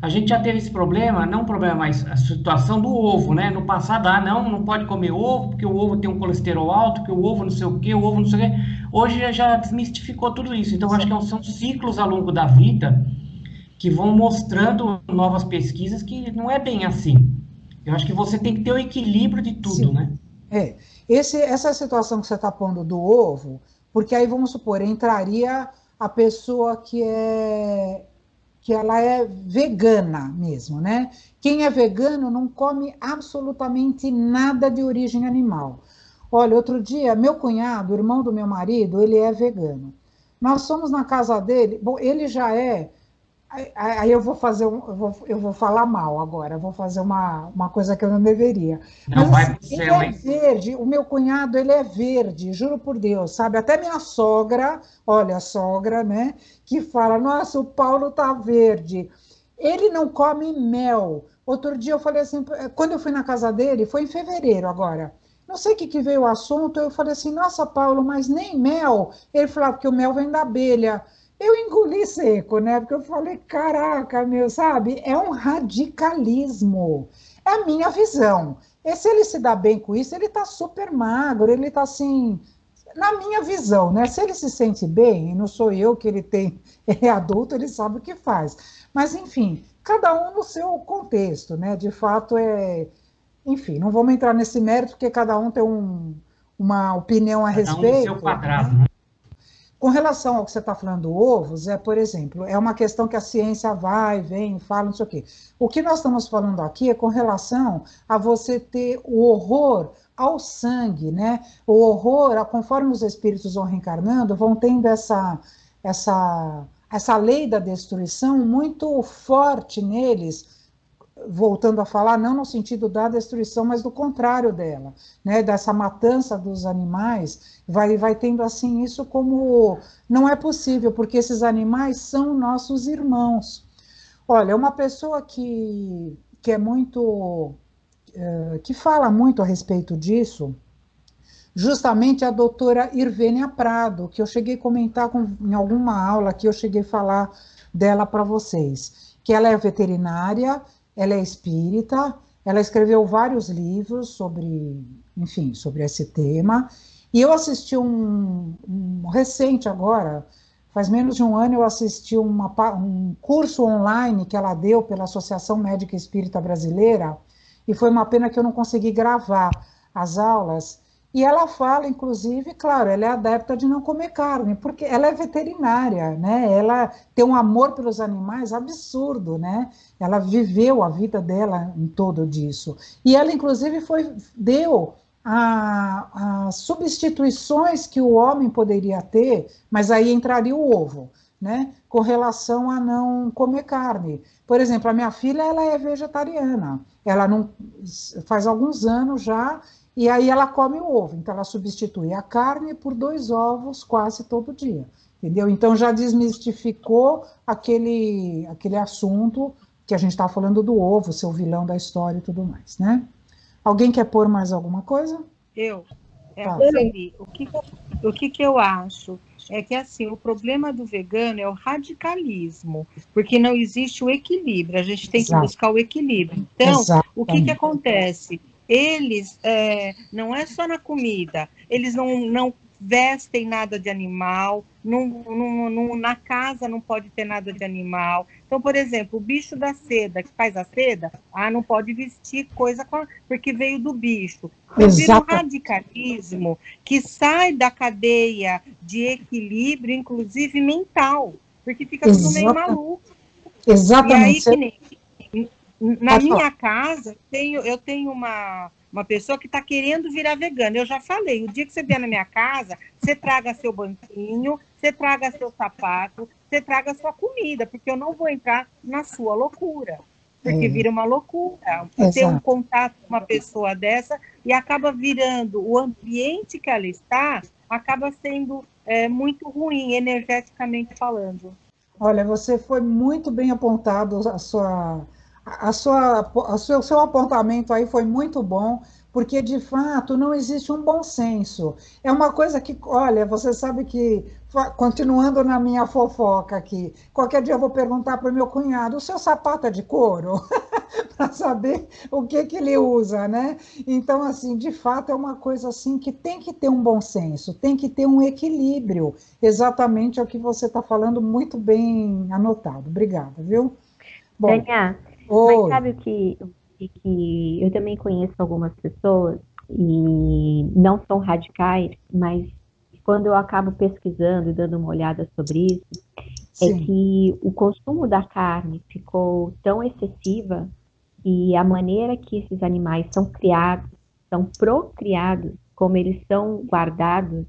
a gente já teve esse problema, não problema, mas a situação do ovo, né? No passado, não pode comer ovo, porque o ovo tem um colesterol alto, que o ovo não sei o quê, o ovo não sei o quê. Hoje já desmistificou tudo isso. Então, acho que são ciclos ao longo da vida que vão mostrando novas pesquisas que não é bem assim. Eu acho que você tem que ter o equilíbrio de tudo, Sim. né? Essa situação que você está pondo do ovo, porque aí, vamos supor, entraria a pessoa que ela é vegana mesmo, né? Quem é vegano não come absolutamente nada de origem animal. Olha, outro dia, meu cunhado, irmão do meu marido, ele é vegano. Nós fomos na casa dele, bom, ele já é. Aí eu vou fazer eu vou falar mal agora, vou fazer uma coisa que eu não deveria. Não Mas vai assim, pro ele céu, é hein? verde, o meu cunhado, ele é verde, juro por Deus, sabe? Até minha sogra, olha, a sogra, né, que fala, nossa, o Paulo tá verde. Ele não come mel. Outro dia eu falei assim, quando eu fui na casa dele, foi em fevereiro agora. Não sei o que veio o assunto, eu falei assim, nossa, Paulo, mas nem mel. Ele falou, porque o mel vem da abelha. Eu engoli seco, né? Porque eu falei, caraca, meu, sabe? É um radicalismo. É a minha visão. E se ele se dá bem com isso, ele tá super magro, ele tá assim, na minha visão, né? Se ele se sente bem, e não sou eu que ele tem, é adulto, ele sabe o que faz. Mas, enfim, cada um no seu contexto, né? De fato, enfim, não vamos entrar nesse mérito, porque cada um tem uma opinião a Cada um no seu respeito, quadrado, né? né? Com relação ao que você está falando do ovos, por exemplo, é uma questão que a ciência vai, vem, fala, não sei o quê. O que nós estamos falando aqui é com relação a você ter o horror ao sangue, né? O horror, conforme os espíritos vão reencarnando, vão tendo essa lei da destruição muito forte neles, voltando a falar, não no sentido da destruição, mas do contrário dela, né, dessa matança dos animais, vai tendo assim isso como não é possível, porque esses animais são nossos irmãos. Olha, uma pessoa que é muito, que fala muito a respeito disso, justamente a doutora Irvênia Prado, que eu cheguei a comentar em alguma aula que eu cheguei a falar dela para vocês, que ela é veterinária, ela é espírita, ela escreveu vários livros sobre, enfim, sobre esse tema, e eu assisti recente agora, faz menos de um ano, eu assisti um curso online que ela deu pela Associação Médica Espírita Brasileira, e foi uma pena que eu não consegui gravar as aulas. E ela fala, inclusive, claro, ela é adepta de não comer carne, porque ela é veterinária, né? Ela tem um amor pelos animais absurdo, né? Ela viveu a vida dela em todo disso. E ela, inclusive, deu as substituições que o homem poderia ter, mas aí entraria o ovo, né? Com relação a não comer carne. Por exemplo, a minha filha, ela é vegetariana. Ela não faz alguns anos já. E aí ela come o ovo, então ela substitui a carne por 2 ovos quase todo dia, entendeu? Então já desmistificou aquele assunto que a gente estava falando do ovo, ser o vilão da história e tudo mais, né? Alguém quer pôr mais alguma coisa? Tá. O que eu acho é que, assim, o problema do vegano é o radicalismo, porque não existe o equilíbrio, a gente tem que buscar o equilíbrio. Então, o que acontece? Eles, não é só na comida, eles não vestem nada de animal, na casa não pode ter nada de animal. Então, por exemplo, o bicho da seda, que faz a seda, não pode vestir coisa porque veio do bicho. Então, vira um radicalismo que sai da cadeia de equilíbrio, inclusive mental, porque fica tudo meio maluco. Exatamente. E aí, que nem... Na minha casa, eu tenho uma pessoa que está querendo virar vegana. Eu já falei, o dia que você vier na minha casa, você traga seu banquinho, você traga seu sapato, você traga sua comida, porque eu não vou entrar na sua loucura. Porque vira uma loucura. Ter um contato com uma pessoa dessa e acaba virando o ambiente que ela está, acaba sendo muito ruim, energeticamente falando. Olha, você foi muito bem apontado, o seu apontamento aí foi muito bom, porque de fato não existe um bom senso. É uma coisa que, olha, você sabe que, continuando na minha fofoca aqui, qualquer dia eu vou perguntar para o meu cunhado, o seu sapato é de couro? Para saber o que ele usa, né? Então, assim, de fato é uma coisa assim que tem que ter um bom senso, tem que ter um equilíbrio, exatamente é o que você está falando, muito bem anotado. Obrigada, viu? Bom, Daniel, mas sabe o que eu também conheço algumas pessoas, e não são radicais, mas quando eu acabo pesquisando e dando uma olhada sobre isso, é que o consumo da carne ficou tão excessiva e a maneira que esses animais são criados, são procriados, como eles são guardados,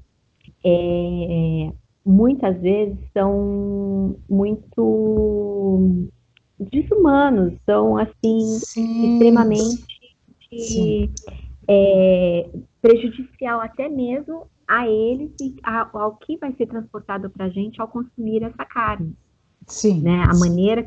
muitas vezes são muito desumanos, são assim extremamente prejudicial até mesmo a eles e ao que vai ser transportado para a gente ao consumir essa carne. Né? A maneira,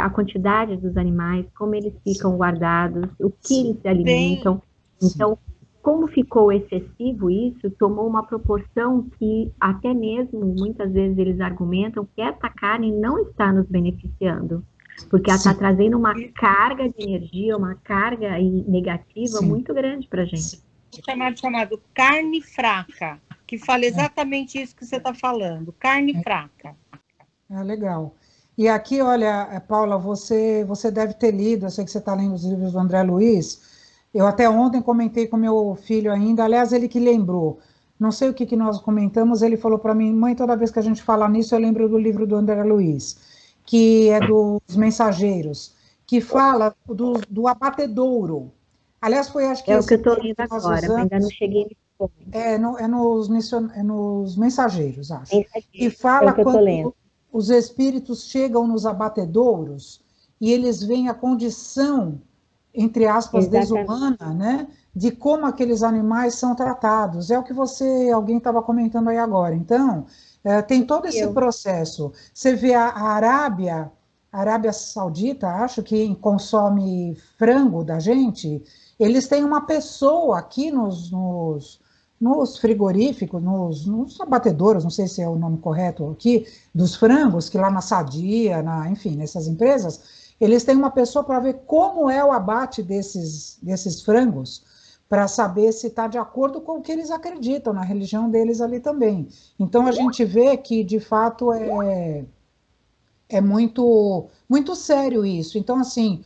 a quantidade dos animais, como eles ficam guardados, o que eles se alimentam. Então, como ficou excessivo isso, tomou uma proporção que até mesmo, muitas vezes eles argumentam que essa carne não está nos beneficiando, porque ela está trazendo uma carga de energia, uma carga negativa muito grande para a gente. Chamado carne fraca, que fala exatamente isso que você está falando, carne fraca. Legal. E aqui, olha, Paula, você deve ter lido, eu sei que você está lendo os livros do André Luiz. Eu até ontem comentei com meu filho ainda, aliás, ele que lembrou, não sei o que nós comentamos, ele falou para mim, mãe, toda vez que a gente fala nisso, eu lembro do livro do André Luiz, que é dos Mensageiros, que fala do abatedouro. Aliás, foi, acho que... É o que eu estou lendo agora, mas ainda não cheguei nesse ponto. Nos Mensageiros, acho. Que fala quando os espíritos chegam nos abatedouros, e eles veem a condição, entre aspas, desumana, né, de como aqueles animais são tratados. É o que alguém estava comentando aí agora. Então, tem todo esse processo. Você vê a Arábia Saudita, acho que consome frango da gente, eles têm uma pessoa aqui nos frigoríficos, nos abatedouros, não sei se é o nome correto aqui, dos frangos, que lá na Sadia, enfim, nessas empresas, eles têm uma pessoa para ver como é o abate desses frangos, para saber se está de acordo com o que eles acreditam, na religião deles ali também. Então, a gente vê que, de fato, é muito, muito sério isso. Então, assim,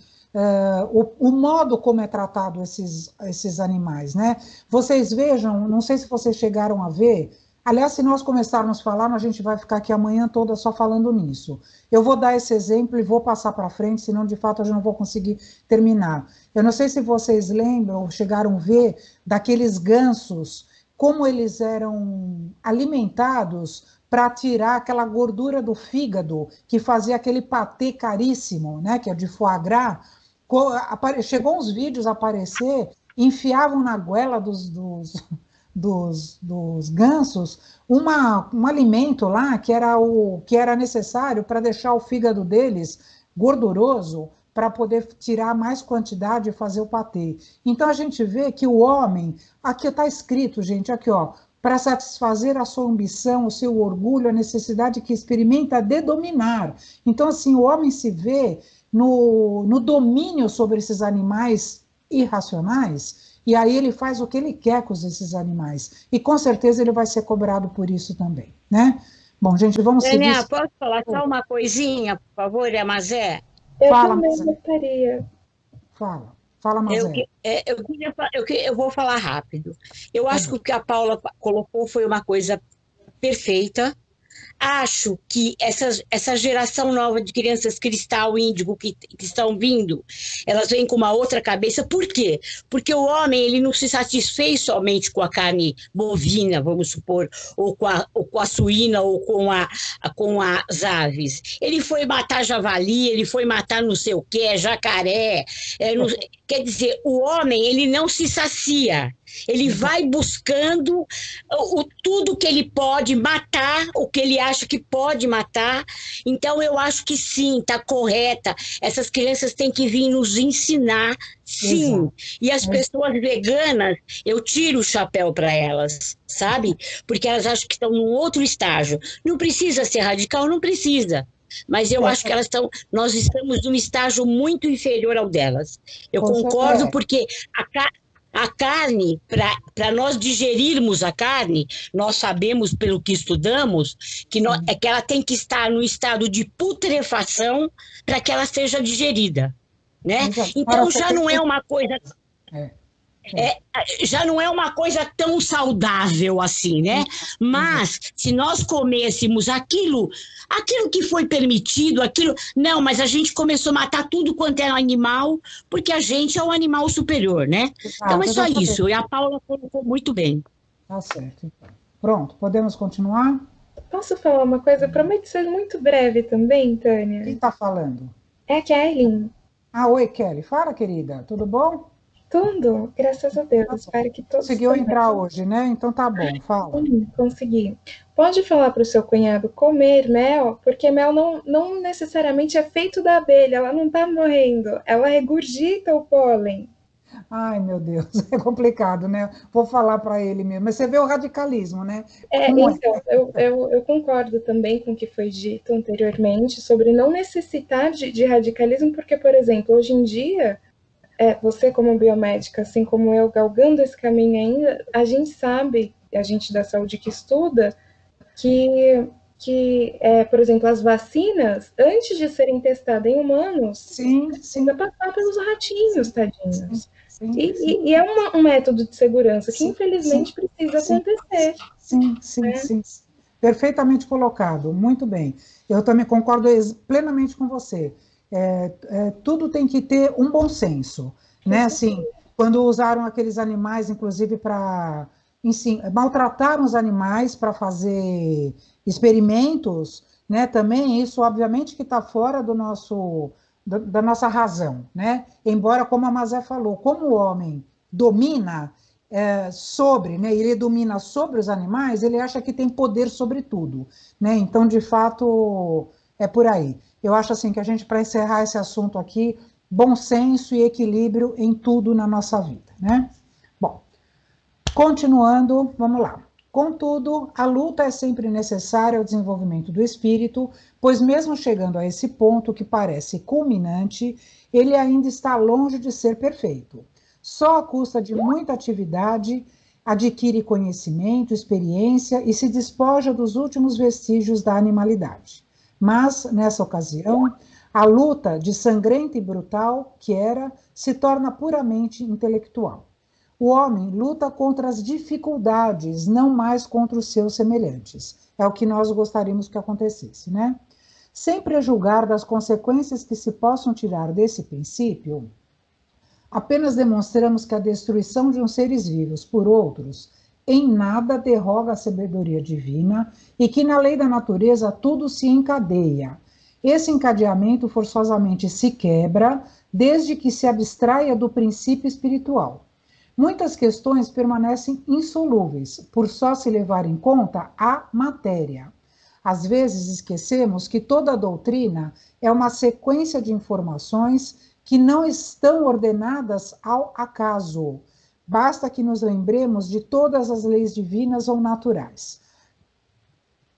o modo como é tratado esses animais, né? Vocês vejam, não sei se vocês chegaram a ver, aliás, se nós começarmos a falar, a gente vai ficar aqui a manhã toda só falando nisso. Eu vou dar esse exemplo e vou passar para frente, senão, de fato, eu já não vou conseguir terminar. Eu não sei se vocês lembram ou chegaram a ver daqueles gansos, como eles eram alimentados para tirar aquela gordura do fígado, que fazia aquele patê caríssimo, né, que é de foie gras. Chegou uns vídeos a aparecer, enfiavam na goela dos gansos um alimento lá que era necessário para deixar o fígado deles gorduroso, para poder tirar mais quantidade e fazer o patê. Então a gente vê que o homem, aqui está escrito, gente, aqui ó, para satisfazer a sua ambição, o seu orgulho, a necessidade que experimenta de dominar. Então, assim, o homem se vê no domínio sobre esses animais irracionais, e aí ele faz o que ele quer com esses animais. E com certeza ele vai ser cobrado por isso também, né? Bom, gente, vamos seguir. Daniela, posso falar só uma coisinha, por favor, Amazé? Eu também gostaria. Fala, Mazé. Eu vou falar rápido. Eu acho que o que a Paula colocou foi uma coisa perfeita. Acho que essa geração nova de crianças cristal índigo que estão vindo, elas vêm com uma outra cabeça. Por quê? Porque o homem ele não se satisfez somente com a carne bovina, vamos supor, ou com a suína, ou com as aves. Ele foi matar javali, ele foi matar não sei o quê, jacaré. Quer dizer, o homem ele não se sacia. Ele vai buscando tudo que ele pode matar, o que ele acha que pode matar. Então, eu acho que sim, está correta. Essas crianças têm que vir nos ensinar, sim. Exato. E as pessoas veganas, eu tiro o chapéu para elas, sabe? Porque elas acham que estão num outro estágio. Não precisa ser radical, não precisa. Mas eu acho que nós estamos num estágio muito inferior ao delas. Eu concordo, porque a carne, para nós digerirmos a carne, nós sabemos, pelo que estudamos, que ela tem que estar no estado de putrefação para que ela seja digerida, né? Então já não é uma coisa... já não é uma coisa tão saudável assim, né? Mas se nós comêssemos aquilo que foi permitido, não, mas a gente começou a matar tudo quanto é animal, porque a gente é o animal superior, né? Então é só isso, e a Paula colocou muito bem. Tá certo, então. Pronto, podemos continuar? Posso falar uma coisa? Prometo ser muito breve também, Tânia. Quem está falando? É a Kelly. Oi, Kelly. Fala, querida. Tudo bom? Tudo, graças a Deus. Espero que todos... Conseguiu entrar hoje, né? Então tá bom, fala. Sim, consegui. Pode falar para o seu cunhado comer mel, porque mel não necessariamente é feito da abelha, ela não está morrendo, ela regurgita o pólen. Ai, meu Deus, é complicado, né? Vou falar para ele mesmo. Mas você vê o radicalismo, né? Eu concordo também com o que foi dito anteriormente sobre não necessitar de radicalismo, porque, por exemplo, hoje em dia... você como biomédica, assim como eu, galgando esse caminho ainda, a gente sabe, a gente da saúde que estuda, que por exemplo, as vacinas, antes de serem testadas em humanos, precisa passar pelos ratinhos, tadinhos. E é um método de segurança que, infelizmente, precisa acontecer. Sim. Perfeitamente colocado, muito bem. Eu também concordo plenamente com você. Tudo tem que ter um bom senso, né? Assim, quando usaram aqueles animais, inclusive para maltrataram os animais para fazer experimentos, né? Também isso, obviamente, que está fora do da nossa razão, né? Embora, como a Mazé falou, como o homem domina sobre, né? Ele domina sobre os animais, ele acha que tem poder sobre tudo, né? Então, de fato, é por aí. Eu acho assim que a gente, para encerrar esse assunto aqui, bom senso e equilíbrio em tudo na nossa vida, né? Bom, continuando, vamos lá. Contudo, a luta é sempre necessária ao desenvolvimento do espírito, pois mesmo chegando a esse ponto que parece culminante, ele ainda está longe de ser perfeito. Só à custa de muita atividade, adquire conhecimento, experiência e se despoja dos últimos vestígios da animalidade. Mas, nessa ocasião, a luta de sangrenta e brutal que era, se torna puramente intelectual. O homem luta contra as dificuldades, não mais contra os seus semelhantes. É o que nós gostaríamos que acontecesse, né? Sem prejulgar das consequências que se possam tirar desse princípio, apenas demonstramos que a destruição de uns seres vivos por outros em nada derroga a sabedoria divina e que na lei da natureza tudo se encadeia. Esse encadeamento forçosamente se quebra desde que se abstraia do princípio espiritual. Muitas questões permanecem insolúveis, por só se levar em conta a matéria. Às vezes esquecemos que toda a doutrina é uma sequência de informações que não estão ordenadas ao acaso. Basta que nos lembremos de todas as leis divinas ou naturais.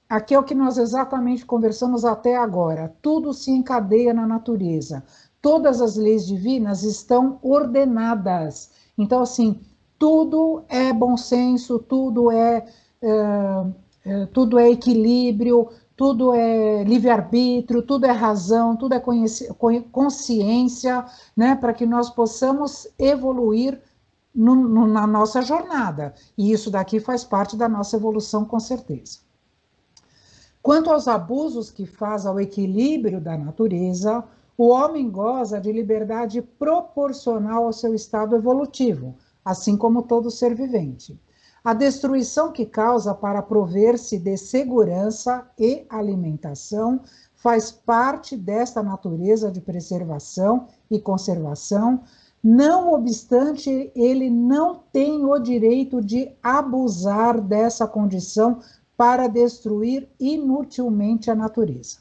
Aqui é o que nós exatamente conversamos até agora. Tudo se encadeia na natureza. Todas as leis divinas estão ordenadas. Então, assim, tudo é bom senso, tudo é equilíbrio, tudo é livre-arbítrio, tudo é razão, tudo é consciência, né, para que nós possamos evoluir na nossa jornada. E isso daqui faz parte da nossa evolução, com certeza. Quanto aos abusos que faz ao equilíbrio da natureza, o homem goza de liberdade proporcional ao seu estado evolutivo, assim como todo ser vivente. A destruição que causa para prover-se de segurança e alimentação faz parte desta natureza de preservação e conservação, não obstante, ele não tem o direito de abusar dessa condição para destruir inutilmente a natureza.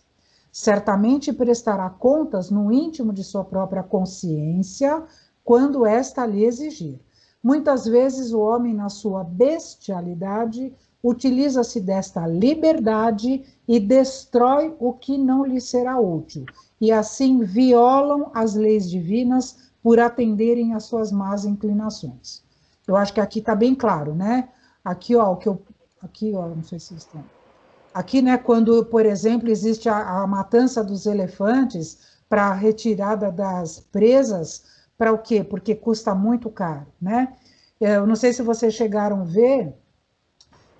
Certamente prestará contas no íntimo de sua própria consciência, quando esta lhe exigir. Muitas vezes o homem, na sua bestialidade, utiliza-se desta liberdade e destrói o que não lhe será útil, e assim violam as leis divinas por atenderem às suas más inclinações. Eu acho que aqui está bem claro, né? Aqui, ó, não sei se estão... Aqui, né, quando, por exemplo, existe a matança dos elefantes para a retirada das presas, para o quê? Porque custa muito caro, né? Eu não sei se vocês chegaram a ver,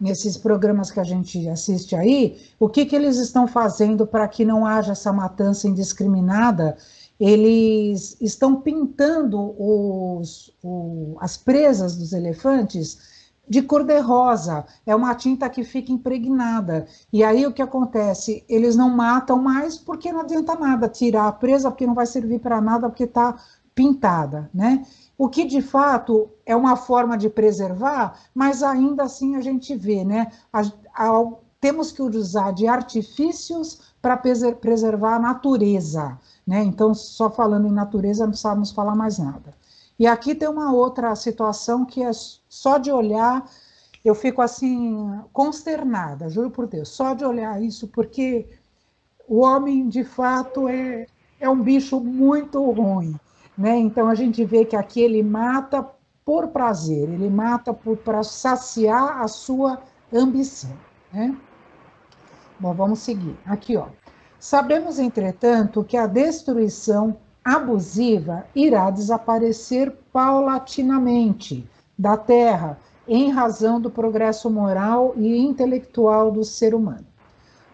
nesses programas que a gente assiste aí, o que eles estão fazendo para que não haja essa matança indiscriminada. Eles estão pintando as presas dos elefantes de cor-de-rosa, é uma tinta que fica impregnada. E aí o que acontece? Eles não matam mais porque não adianta nada tirar a presa, porque não vai servir para nada, porque está pintada, né? O que de fato é uma forma de preservar, mas ainda assim a gente vê, né? Temos que usar de artifícios para preservar a natureza, né? Então, só falando em natureza, não precisamos falar mais nada. E aqui tem uma outra situação que é só de olhar, eu fico assim, consternada, juro por Deus, só de olhar isso, porque o homem, de fato, é um bicho muito ruim, né? Então, a gente vê que aqui ele mata por prazer, ele mata para saciar a sua ambição, né? Bom, vamos seguir. Aqui, ó. Sabemos, entretanto, que a destruição abusiva irá desaparecer paulatinamente da Terra, em razão do progresso moral e intelectual do ser humano.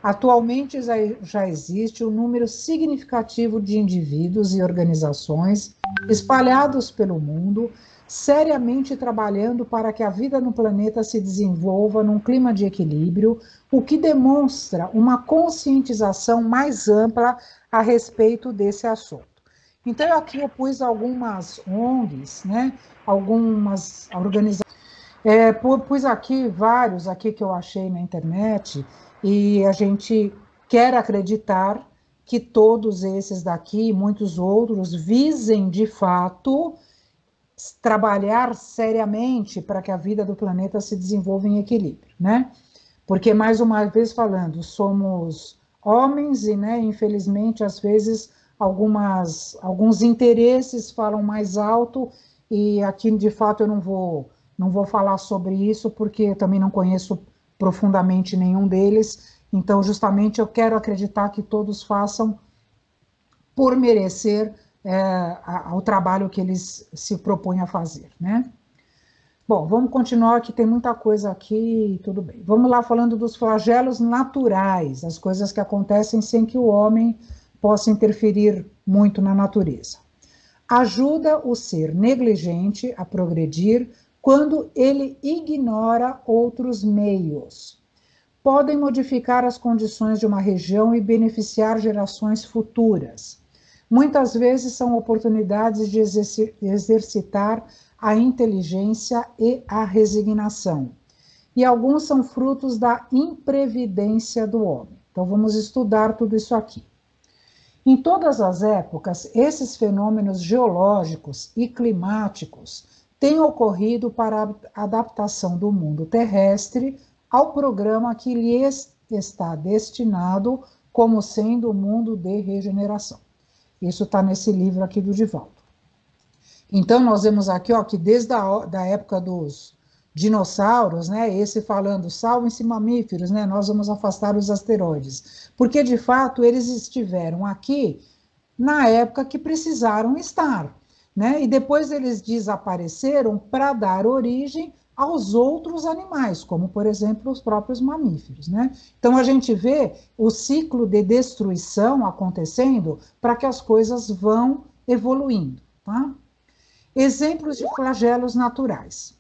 Atualmente já existe um número significativo de indivíduos e organizações espalhados pelo mundo, seriamente trabalhando para que a vida no planeta se desenvolva num clima de equilíbrio, o que demonstra uma conscientização mais ampla a respeito desse assunto. Então, aqui eu pus algumas ONGs, né? Algumas organizações. Pus aqui vários aqui que eu achei na internet, e a gente quer acreditar que todos esses daqui e muitos outros visem, de fato, trabalhar seriamente para que a vida do planeta se desenvolva em equilíbrio, né? Porque, mais uma vez falando, somos homens e, né, infelizmente, às vezes, alguns interesses falam mais alto, e aqui, de fato, eu não vou falar sobre isso, porque eu também não conheço profundamente nenhum deles. Então, justamente, eu quero acreditar que todos façam por merecer o trabalho que eles se propõem a fazer, né? Bom, vamos continuar, que tem muita coisa aqui, tudo bem. Vamos lá, falando dos flagelos naturais, as coisas que acontecem sem que o homem possa interferir muito na natureza. Ajuda o ser negligente a progredir quando ele ignora outros meios. Podem modificar as condições de uma região e beneficiar gerações futuras. Muitas vezes são oportunidades de exercitar a inteligência e a resignação. E alguns são frutos da imprevidência do homem. Então, vamos estudar tudo isso aqui. Em todas as épocas, esses fenômenos geológicos e climáticos têm ocorrido para a adaptação do mundo terrestre ao programa que lhe está destinado como sendo o mundo de regeneração. Isso está nesse livro aqui do Divaldo. Então, nós vemos aqui, ó, que desde a época dos dinossauros, né, esse falando, salvem-se mamíferos, né, nós vamos afastar os asteroides, porque, de fato, eles estiveram aqui na época que precisaram estar, né, e depois eles desapareceram para dar origem aos outros animais, como, por exemplo, os próprios mamíferos, né? Então, a gente vê o ciclo de destruição acontecendo para que as coisas vão evoluindo, tá? Exemplos de flagelos naturais.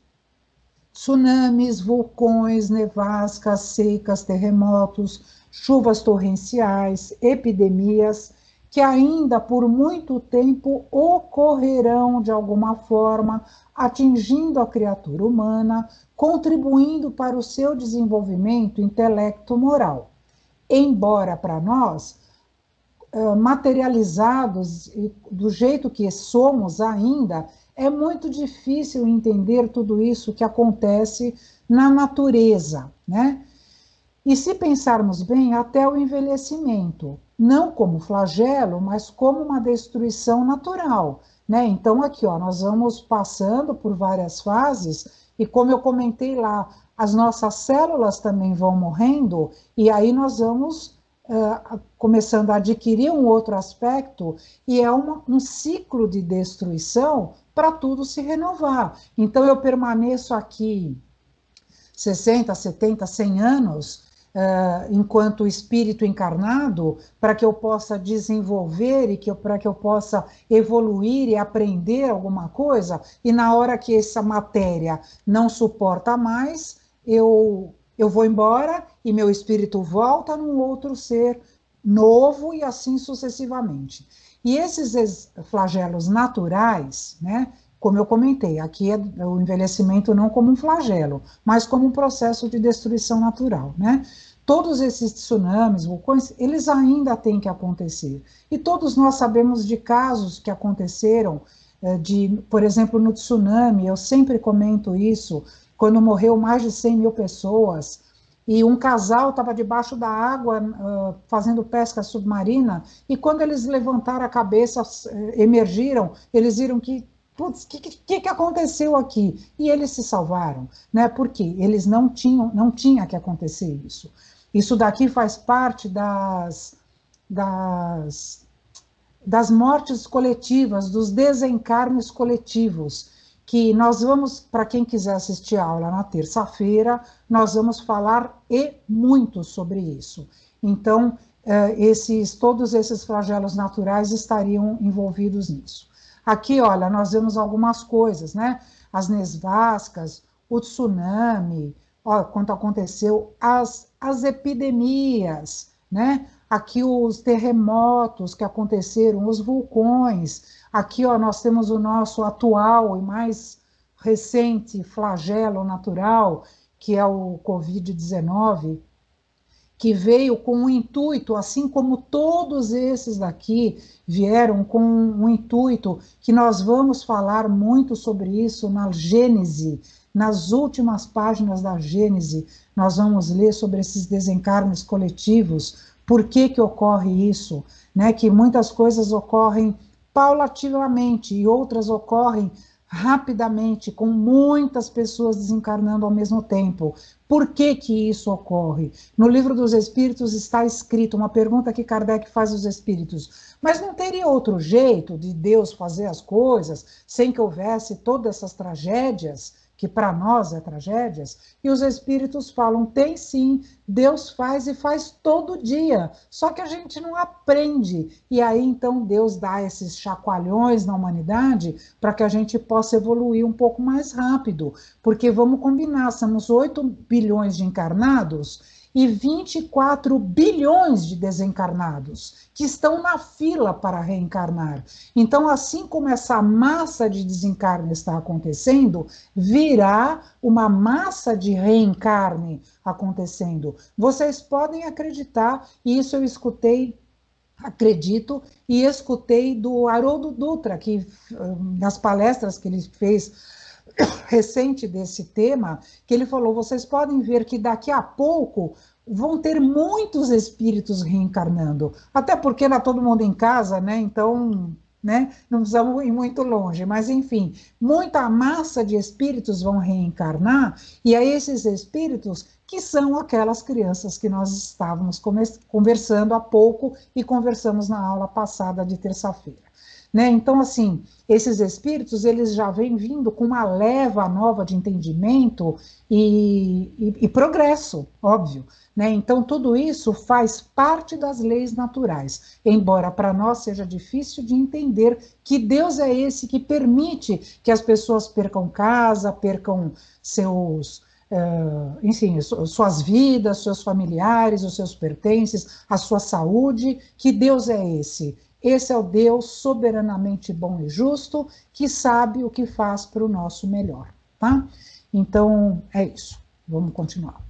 Tsunamis, vulcões, nevascas, secas, terremotos, chuvas torrenciais, epidemias, que ainda por muito tempo ocorrerão de alguma forma, atingindo a criatura humana, contribuindo para o seu desenvolvimento intelecto-moral. Embora para nós, materializados do jeito que somos ainda, é muito difícil entender tudo isso que acontece na natureza, né? E se pensarmos bem, até o envelhecimento, não como flagelo, mas como uma destruição natural, né? Então, aqui, ó, nós vamos passando por várias fases, e como eu comentei lá, as nossas células também vão morrendo, e aí nós vamos começando a adquirir um outro aspecto, e é um ciclo de destruição para tudo se renovar. Então, eu permaneço aqui 60, 70, 100 anos, enquanto espírito encarnado, para que eu possa desenvolver e para que eu possa evoluir e aprender alguma coisa, e na hora que essa matéria não suporta mais, eu vou embora e meu espírito volta num outro ser novo e assim sucessivamente. E esses flagelos naturais, né, como eu comentei, aqui é o envelhecimento não como um flagelo, mas como um processo de destruição natural, né? Todos esses tsunamis, vulcões, eles ainda têm que acontecer. E todos nós sabemos de casos que aconteceram, por exemplo, no tsunami, eu sempre comento isso, quando morreu mais de 100 mil pessoas, e um casal estava debaixo da água fazendo pesca submarina, e quando eles levantaram a cabeça, emergiram, eles viram que, putz, que aconteceu aqui? E eles se salvaram, né? Porque eles não tinha que acontecer isso. Isso daqui faz parte das mortes coletivas, dos desencarnes coletivos, que nós vamos, para quem quiser assistir a aula na terça-feira, nós vamos falar e muito sobre isso. Então, todos esses flagelos naturais estariam envolvidos nisso. Aqui, olha, nós vemos algumas coisas, né? As nevascas, o tsunami, ó, quando aconteceu, as epidemias, né? aqui os terremotos que aconteceram, os vulcões, aqui ó, nós temos o nosso atual e mais recente flagelo natural, que é o Covid-19, que veio com um intuito, assim como todos esses daqui vieram com um intuito, que nós vamos falar muito sobre isso na Gênese, nas últimas páginas da Gênese, nós vamos ler sobre esses desencarnes coletivos, por que ocorre isso, né? Que muitas coisas ocorrem paulatinamente e outras ocorrem rapidamente, com muitas pessoas desencarnando ao mesmo tempo. Por que isso ocorre? No Livro dos Espíritos está escrito, uma pergunta que Kardec faz aos espíritos, mas não teria outro jeito de Deus fazer as coisas sem que houvesse todas essas tragédias, que para nós é tragédias? E os espíritos falam, tem sim, Deus faz e faz todo dia, só que a gente não aprende, e aí então Deus dá esses chacoalhões na humanidade para que a gente possa evoluir um pouco mais rápido, porque vamos combinar, somos 8 bilhões de encarnados e 24 bilhões de desencarnados, que estão na fila para reencarnar. Então, assim como essa massa de desencarne está acontecendo, virá uma massa de reencarne acontecendo. Vocês podem acreditar, e isso eu escutei, acredito, e escutei do Haroldo Dutra, que nas palestras que ele fez recente desse tema, que ele falou, vocês podem ver que daqui a pouco vão ter muitos espíritos reencarnando, até porque está todo mundo em casa, né? Então, né, não precisamos ir muito longe, mas enfim, muita massa de espíritos vão reencarnar, e aí esses espíritos que são aquelas crianças que nós estávamos conversando há pouco e conversamos na aula passada de terça-feira. Né? Então, assim, esses espíritos, eles já vêm vindo com uma leva nova de entendimento e progresso, óbvio. Né? Então, tudo isso faz parte das leis naturais, embora para nós seja difícil de entender que Deus é esse que permite que as pessoas percam casa, percam seus... enfim, suas vidas, seus familiares, os seus pertences, a sua saúde, que Deus é esse? Esse é o Deus soberanamente bom e justo, que sabe o que faz para o nosso melhor, tá? Então, é isso. Vamos continuar.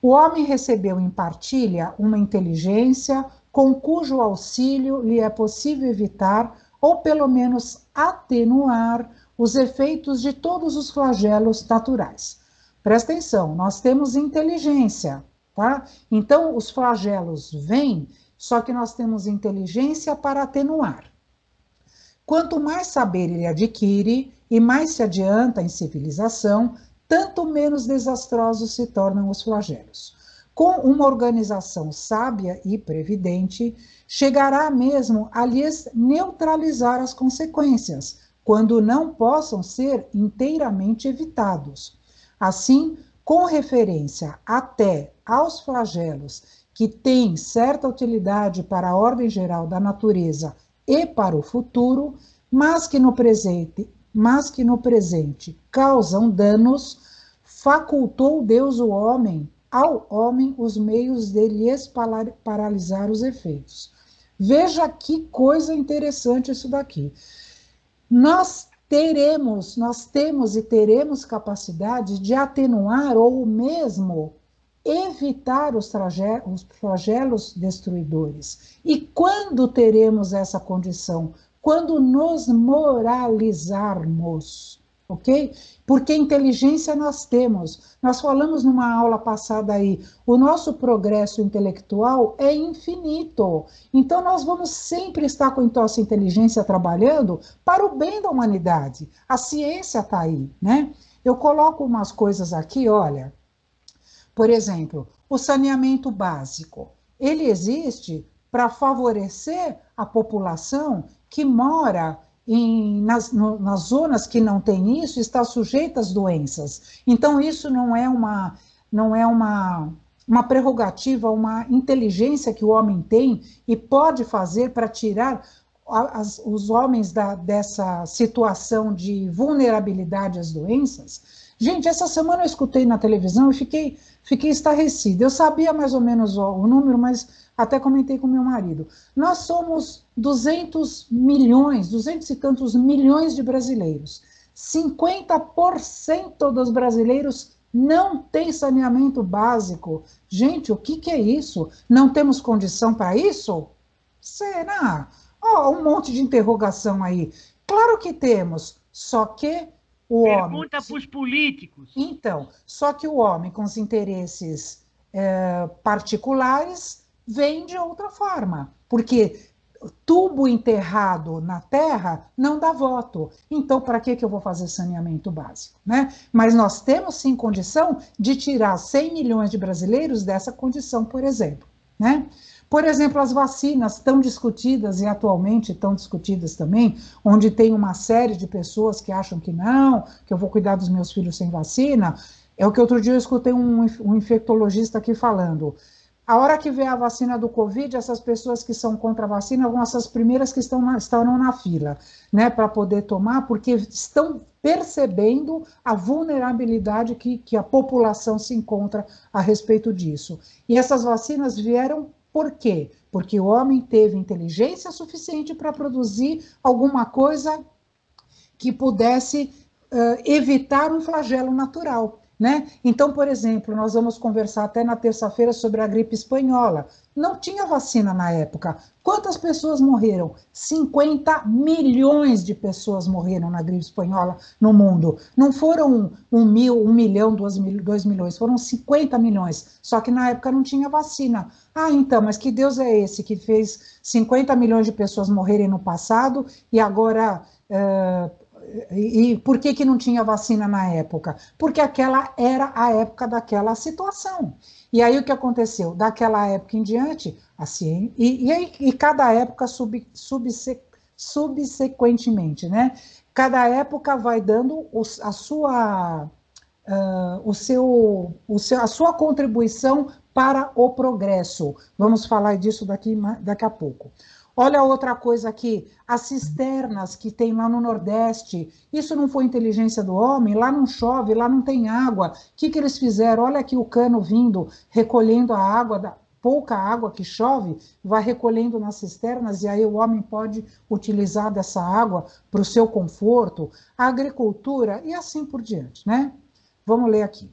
O homem recebeu em partilha uma inteligência com cujo auxílio lhe é possível evitar, ou pelo menos atenuar, os efeitos de todos os flagelos naturais. Presta atenção, nós temos inteligência, tá? Então, os flagelos vêm, só que nós temos inteligência para atenuar. Quanto mais saber ele adquire e mais se adianta em civilização, tanto menos desastrosos se tornam os flagelos. Com uma organização sábia e previdente, chegará mesmo a lhes neutralizar as consequências, quando não possam ser inteiramente evitados. Assim, com referência até aos flagelos que têm certa utilidade para a ordem geral da natureza e para o futuro, mas que no presente causam danos, facultou Deus ao homem os meios de lhes paralisar os efeitos. Veja que coisa interessante isso daqui. Nós temos e teremos capacidade de atenuar ou mesmo evitar os flagelos destruidores. E quando teremos essa condição? Quando nos moralizarmos, ok? Porque inteligência nós temos. Nós falamos numa aula passada aí, o nosso progresso intelectual é infinito. Então nós vamos sempre estar com a nossa inteligência trabalhando para o bem da humanidade. A ciência está aí, né? Eu coloco umas coisas aqui, olha. Por exemplo, o saneamento básico, ele existe para favorecer a população que mora nas zonas que não tem isso, está sujeita às doenças. Então, isso não é uma prerrogativa, uma inteligência que o homem tem e pode fazer para tirar os homens dessa situação de vulnerabilidade às doenças. Gente, essa semana eu escutei na televisão e fiquei estarrecida. Eu sabia mais ou menos o número, mas até comentei com meu marido. Nós somos 200 milhões, 200 e tantos milhões de brasileiros. 50% dos brasileiros não tem saneamento básico. Gente, o que é isso? Não temos condição para isso? Será? Um monte de interrogação aí. Claro que temos, só que o homem... Pergunta para os políticos. Então, só que o homem com os interesses particulares vem de outra forma, porque tubo enterrado na terra não dá voto. Então, para que eu vou fazer saneamento básico, né? Mas nós temos sim condição de tirar 100 milhões de brasileiros dessa condição, por exemplo, né? Por exemplo, as vacinas tão discutidas e atualmente tão discutidas também, onde tem uma série de pessoas que acham que não, que eu vou cuidar dos meus filhos sem vacina. É o que outro dia eu escutei um infectologista aqui falando. A hora que vem a vacina do Covid, essas pessoas que são contra a vacina vão ser as primeiras que estarão na fila, né, para poder tomar, porque estão percebendo a vulnerabilidade que a população se encontra a respeito disso. E essas vacinas vieram por quê? Porque o homem teve inteligência suficiente para produzir alguma coisa que pudesse evitar um flagelo natural, né? Então, por exemplo, nós vamos conversar até na terça-feira sobre a gripe espanhola. Não tinha vacina na época. Quantas pessoas morreram? 50 milhões de pessoas morreram na gripe espanhola no mundo. Não foram 1 milhão, 2 milhões, foram 50 milhões. Só que na época não tinha vacina. Ah, então, mas que Deus é esse que fez 50 milhões de pessoas morrerem no passado e agora... E por que não tinha vacina na época? Porque aquela era a época daquela situação. E aí o que aconteceu? Daquela época em diante, assim, e cada época subsequentemente, né? Cada época vai dando a sua contribuição para o progresso. Vamos falar disso daqui a pouco. Olha outra coisa aqui, as cisternas que tem lá no Nordeste, isso não foi inteligência do homem? Lá não chove, lá não tem água. O que eles fizeram? Olha aqui o cano vindo, recolhendo a água, pouca água que chove, vai recolhendo nas cisternas, e aí o homem pode utilizar dessa água para o seu conforto, a agricultura e assim por diante, né? Vamos ler aqui.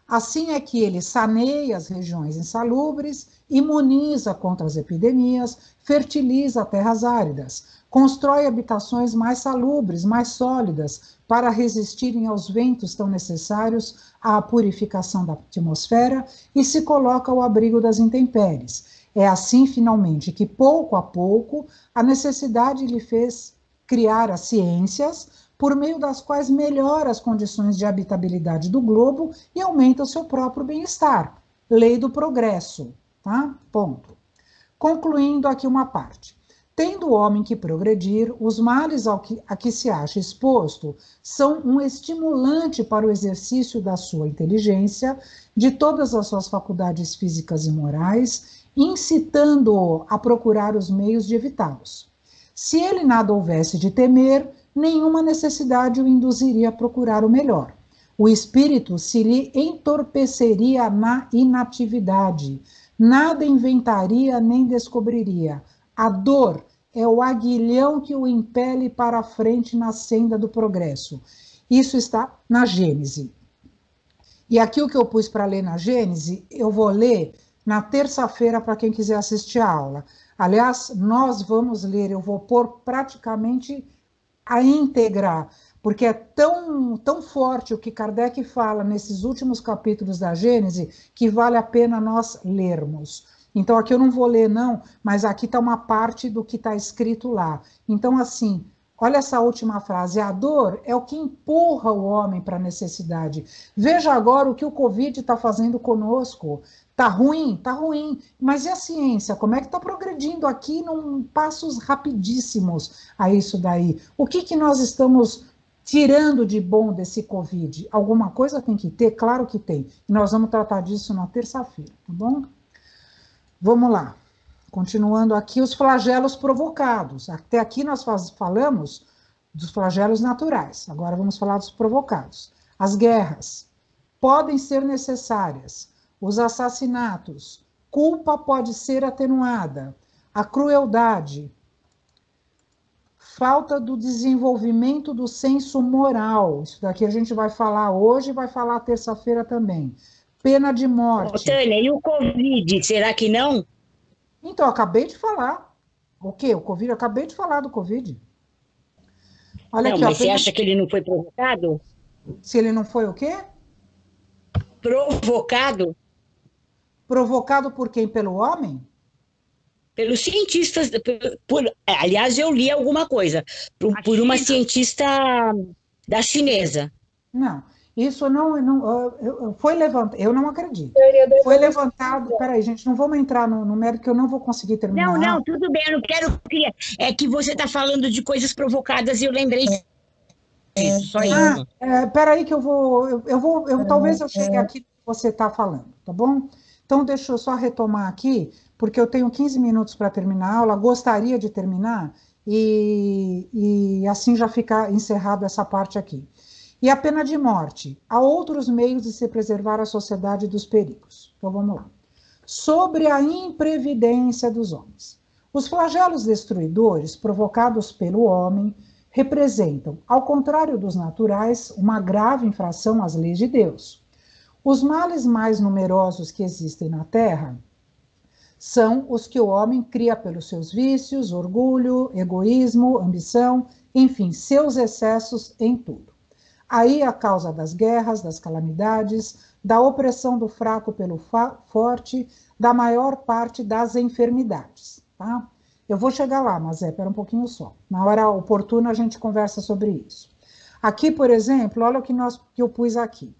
Assim é que ele saneia as regiões insalubres, imuniza contra as epidemias, fertiliza terras áridas, constrói habitações mais salubres, mais sólidas, para resistirem aos ventos tão necessários à purificação da atmosfera e se coloca ao abrigo das intempéries. É assim, finalmente, que, pouco a pouco, a necessidade lhe fez criar as ciências, por meio das quais melhora as condições de habitabilidade do globo e aumenta o seu próprio bem-estar. Lei do progresso, tá? Ponto. Concluindo aqui uma parte. Tendo o homem que progredir, os males a que se acha exposto são um estimulante para o exercício da sua inteligência, de todas as suas faculdades físicas e morais, incitando-o a procurar os meios de evitá-los. Se ele nada houvesse de temer, nenhuma necessidade o induziria a procurar o melhor. O espírito se lhe entorpeceria na inatividade, nada inventaria nem descobriria. A dor é o aguilhão que o impele para a frente na senda do progresso. Isso está na Gênese. E aqui o que eu pus para ler na Gênese, eu vou ler na terça-feira para quem quiser assistir a aula. Aliás, nós vamos ler, eu vou pôr praticamente a íntegra, porque é tão forte o que Kardec fala nesses últimos capítulos da Gênese, que vale a pena nós lermos. Então, aqui eu não vou ler, não, mas aqui está uma parte do que está escrito lá. Então, assim, olha essa última frase, a dor é o que empurra o homem para a necessidade. Veja agora o que o Covid está fazendo conosco. Tá ruim, mas e a ciência? Como é que está progredindo aqui num passos rapidíssimos a isso daí? O que nós estamos tirando de bom desse Covid? Alguma coisa tem que ter? Claro que tem. E nós vamos tratar disso na terça-feira, tá bom? Vamos lá. Continuando aqui, os flagelos provocados. Até aqui nós falamos dos flagelos naturais. Agora vamos falar dos provocados. As guerras podem ser necessárias. Os assassinatos, culpa pode ser atenuada. A crueldade, falta do desenvolvimento do senso moral. Isso daqui a gente vai falar hoje e vai falar terça-feira também. Pena de morte. Tânia, e o Covid, será que não? Então, eu acabei de falar. O quê? O Covid? Eu acabei de falar do Covid. Olha não, aqui, mas você acha que ele não foi provocado? Se ele não foi o quê? Provocado? Provocado por quem? Pelo homem? Pelos cientistas. Aliás, eu li alguma coisa. Por uma cientista da chinesa. Não, isso não foi levantado. Eu não acredito. Foi levantado. Peraí, gente, não vamos entrar no mérito, que eu não vou conseguir terminar. Não, tudo bem, eu não quero. É que você está falando de coisas provocadas e eu lembrei disso, só isso. Peraí, que talvez eu chegue aqui que você está falando, tá bom? Então, deixa eu só retomar aqui, porque eu tenho 15 minutos para terminar a aula, gostaria de terminar, e assim já fica encerrado essa parte aqui. E a pena de morte. Há outros meios de se preservar a sociedade dos perigos. Então, vamos lá. Sobre a imprevidência dos homens. Os flagelos destruidores provocados pelo homem representam, ao contrário dos naturais, uma grave infração às leis de Deus. Os males mais numerosos que existem na Terra são os que o homem cria pelos seus vícios, orgulho, egoísmo, ambição, enfim, seus excessos em tudo. Aí a causa das guerras, das calamidades, da opressão do fraco pelo forte, da maior parte das enfermidades, tá? Eu vou chegar lá, mas espera um pouquinho só. Na hora oportuna a gente conversa sobre isso. Aqui, por exemplo, olha o que eu pus aqui.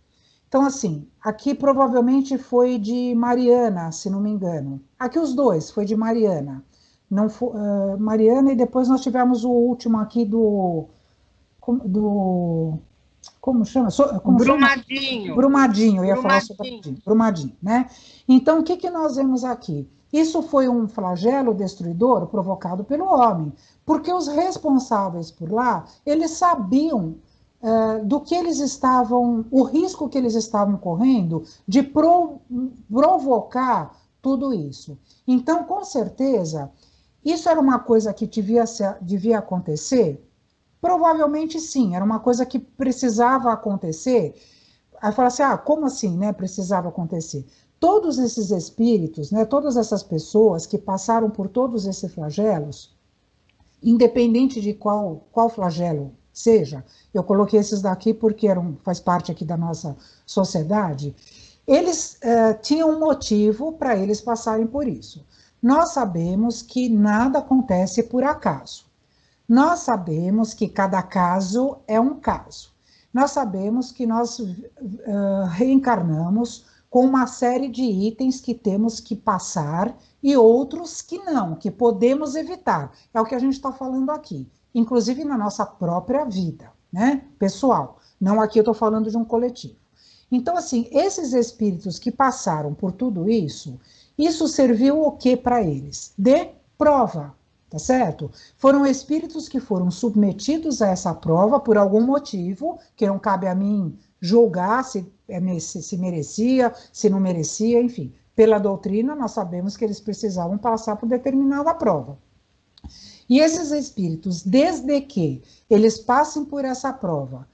Então, assim, aqui provavelmente foi de Mariana, se não me engano. Aqui os dois, foi de Mariana. Não foi, Mariana, e depois nós tivemos o último aqui como chama? Brumadinho. Brumadinho, eu ia falar sobre Brumadinho, né? Então, o que nós vemos aqui? Isso foi um flagelo destruidor provocado pelo homem, porque os responsáveis por lá, eles sabiam do que eles estavam, o risco que eles estavam correndo de provocar tudo isso. Então, com certeza, isso era uma coisa que devia acontecer? Provavelmente sim, era uma coisa que precisava acontecer. Aí fala assim, como assim, né, precisava acontecer? Todos esses espíritos, né, todas essas pessoas que passaram por todos esses flagelos, independente de qual flagelo seja, eu coloquei esses daqui porque faz parte aqui da nossa sociedade, eles tinham um motivo para eles passarem por isso. Nós sabemos que nada acontece por acaso. Nós sabemos que cada caso é um caso. Nós sabemos que nós reencarnamos com uma série de itens que temos que passar e outros que não, que podemos evitar. É o que a gente está falando aqui, inclusive na nossa própria vida, né, pessoal. Não aqui eu estou falando de um coletivo. Então, assim, esses espíritos que passaram por tudo isso serviu o que para eles? De prova. Tá certo? Foram espíritos que foram submetidos a essa prova por algum motivo, que não cabe a mim julgar se merecia, se não merecia, enfim. Pela doutrina, nós sabemos que eles precisavam passar por determinada prova. E esses espíritos, desde que eles passem por essa prova,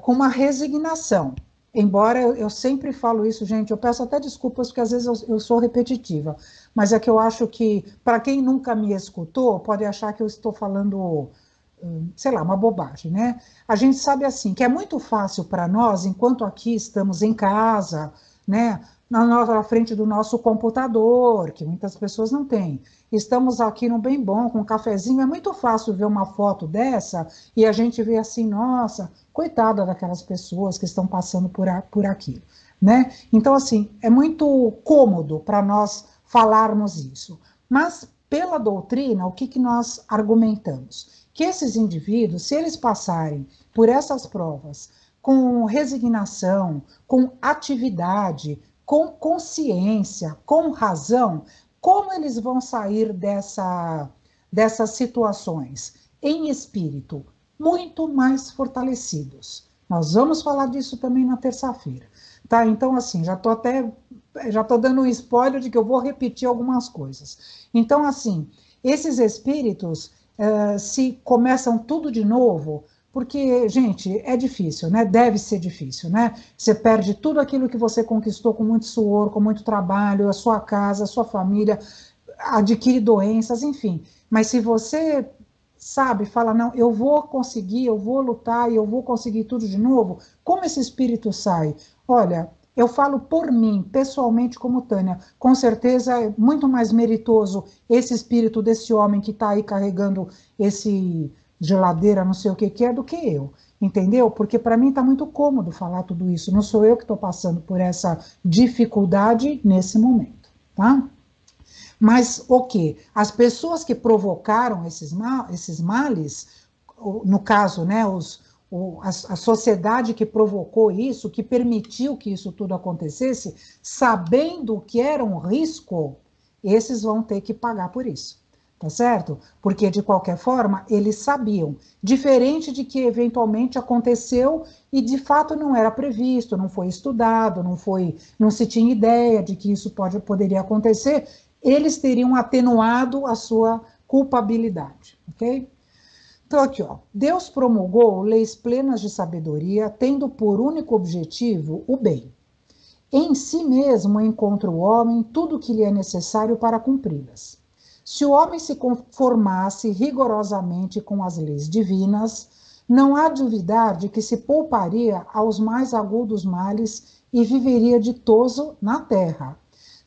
com uma resignação, embora eu sempre falo isso, gente, eu peço até desculpas, porque às vezes eu sou repetitiva, mas é que eu acho que, para quem nunca me escutou, pode achar que eu estou falando, sei lá, uma bobagem, né? A gente sabe assim, que é muito fácil para nós, enquanto aqui estamos em casa, né, na frente do nosso computador, que muitas pessoas não têm, estamos aqui no bem bom, com um cafezinho, é muito fácil ver uma foto dessa e a gente vê assim, nossa, coitada daquelas pessoas que estão passando por aquilo, né? Então, assim, é muito cômodo para nós falarmos isso. Mas, pela doutrina, o que nós argumentamos? Que esses indivíduos, se eles passarem por essas provas com resignação, com atividade, com consciência, com razão, como eles vão sair dessas situações? Em espírito, muito mais fortalecidos. Nós vamos falar disso também na terça-feira, tá? Então, assim, já estou dando um spoiler de que eu vou repetir algumas coisas. Então, assim, esses espíritos se começam tudo de novo, porque, gente, é difícil, né? Deve ser difícil, né? Você perde tudo aquilo que você conquistou com muito suor, com muito trabalho, a sua casa, a sua família, adquire doenças, enfim. Mas se você sabe, fala, não, eu vou conseguir, eu vou lutar e eu vou conseguir tudo de novo, como esse espírito sai? Olha, eu falo por mim, pessoalmente, como Tânia, com certeza é muito mais meritoso esse espírito desse homem que está aí carregando esse geladeira, não sei o que é, do que eu, entendeu? Porque para mim está muito cômodo falar tudo isso, não sou eu que estou passando por essa dificuldade nesse momento, tá? Mas o que? As pessoas que provocaram esses males, no caso, né, a sociedade que provocou isso, que permitiu que isso tudo acontecesse, sabendo que era um risco, esses vão ter que pagar por isso, tá certo? Porque, de qualquer forma, eles sabiam, diferente de que eventualmente aconteceu e, de fato, não era previsto, não foi estudado, não se tinha ideia de que isso poderia acontecer, eles teriam atenuado a sua culpabilidade, ok? Então, aqui, ó, Deus promulgou leis plenas de sabedoria, tendo por único objetivo o bem. Em si mesmo encontra o homem tudo o que lhe é necessário para cumpri-las. Se o homem se conformasse rigorosamente com as leis divinas, não há duvidar de que se pouparia aos mais agudos males e viveria ditoso na terra.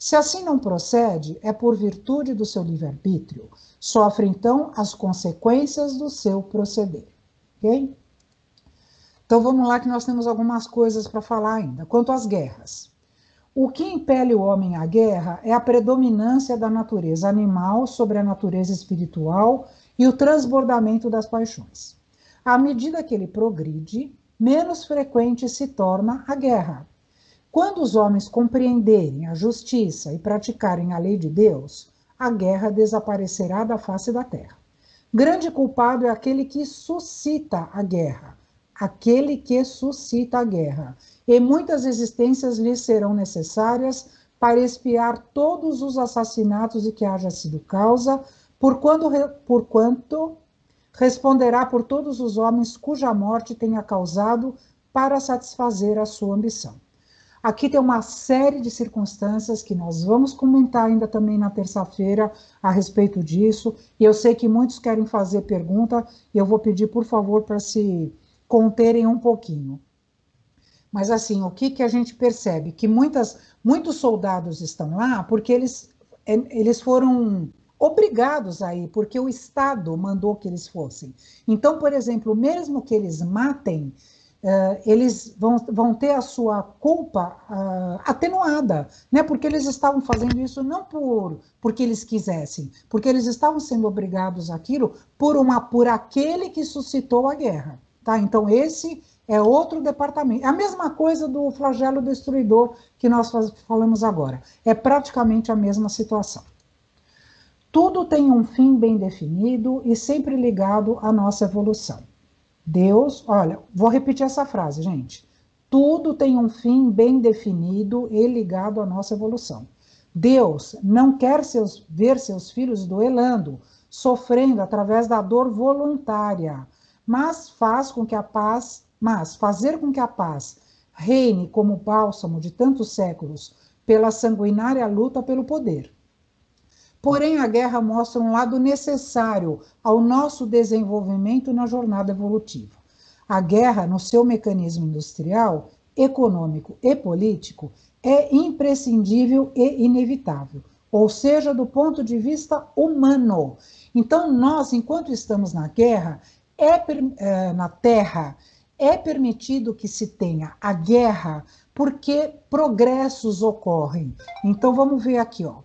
Se assim não procede, é por virtude do seu livre-arbítrio. Sofre, então, as consequências do seu proceder. Ok? Então, vamos lá que nós temos algumas coisas para falar ainda. Quanto às guerras. O que impele o homem à guerra é a predominância da natureza animal sobre a natureza espiritual e o transbordamento das paixões. À medida que ele progride, menos frequente se torna a guerra. Quando os homens compreenderem a justiça e praticarem a lei de Deus, a guerra desaparecerá da face da terra. Grande culpado é aquele que suscita a guerra, e muitas existências lhe serão necessárias para expiar todos os assassinatos de que haja sido causa, porquanto responderá por todos os homens cuja morte tenha causado para satisfazer a sua ambição. Aqui tem uma série de circunstâncias que nós vamos comentar ainda também na terça-feira a respeito disso, e eu sei que muitos querem fazer pergunta, e eu vou pedir, por favor, para se conterem um pouquinho. Mas, assim, o que a gente percebe? Que muitos soldados estão lá porque eles foram obrigados a ir, porque o Estado mandou que eles fossem. Então, por exemplo, mesmo que eles matem, eles vão ter a sua culpa atenuada, né? Porque eles estavam fazendo isso não porque eles quisessem, porque eles estavam sendo obrigados àquilo por aquele que suscitou a guerra, tá? Então esse é outro departamento. É a mesma coisa do flagelo destruidor que nós falamos agora. É praticamente a mesma situação. Tudo tem um fim bem definido e sempre ligado à nossa evolução. Deus, olha, vou repetir essa frase, gente. Tudo tem um fim bem definido e ligado à nossa evolução. Deus não quer ver seus filhos duelando, sofrendo através da dor voluntária, mas fazer com que a paz reine como bálsamo de tantos séculos pela sanguinária luta pelo poder. Porém, a guerra mostra um lado necessário ao nosso desenvolvimento na jornada evolutiva. A guerra, no seu mecanismo industrial, econômico e político, é imprescindível e inevitável, ou seja, do ponto de vista humano. Então, nós, enquanto estamos na guerra, na Terra, é permitido que se tenha a guerra porque progressos ocorrem. Então, vamos ver aqui, ó.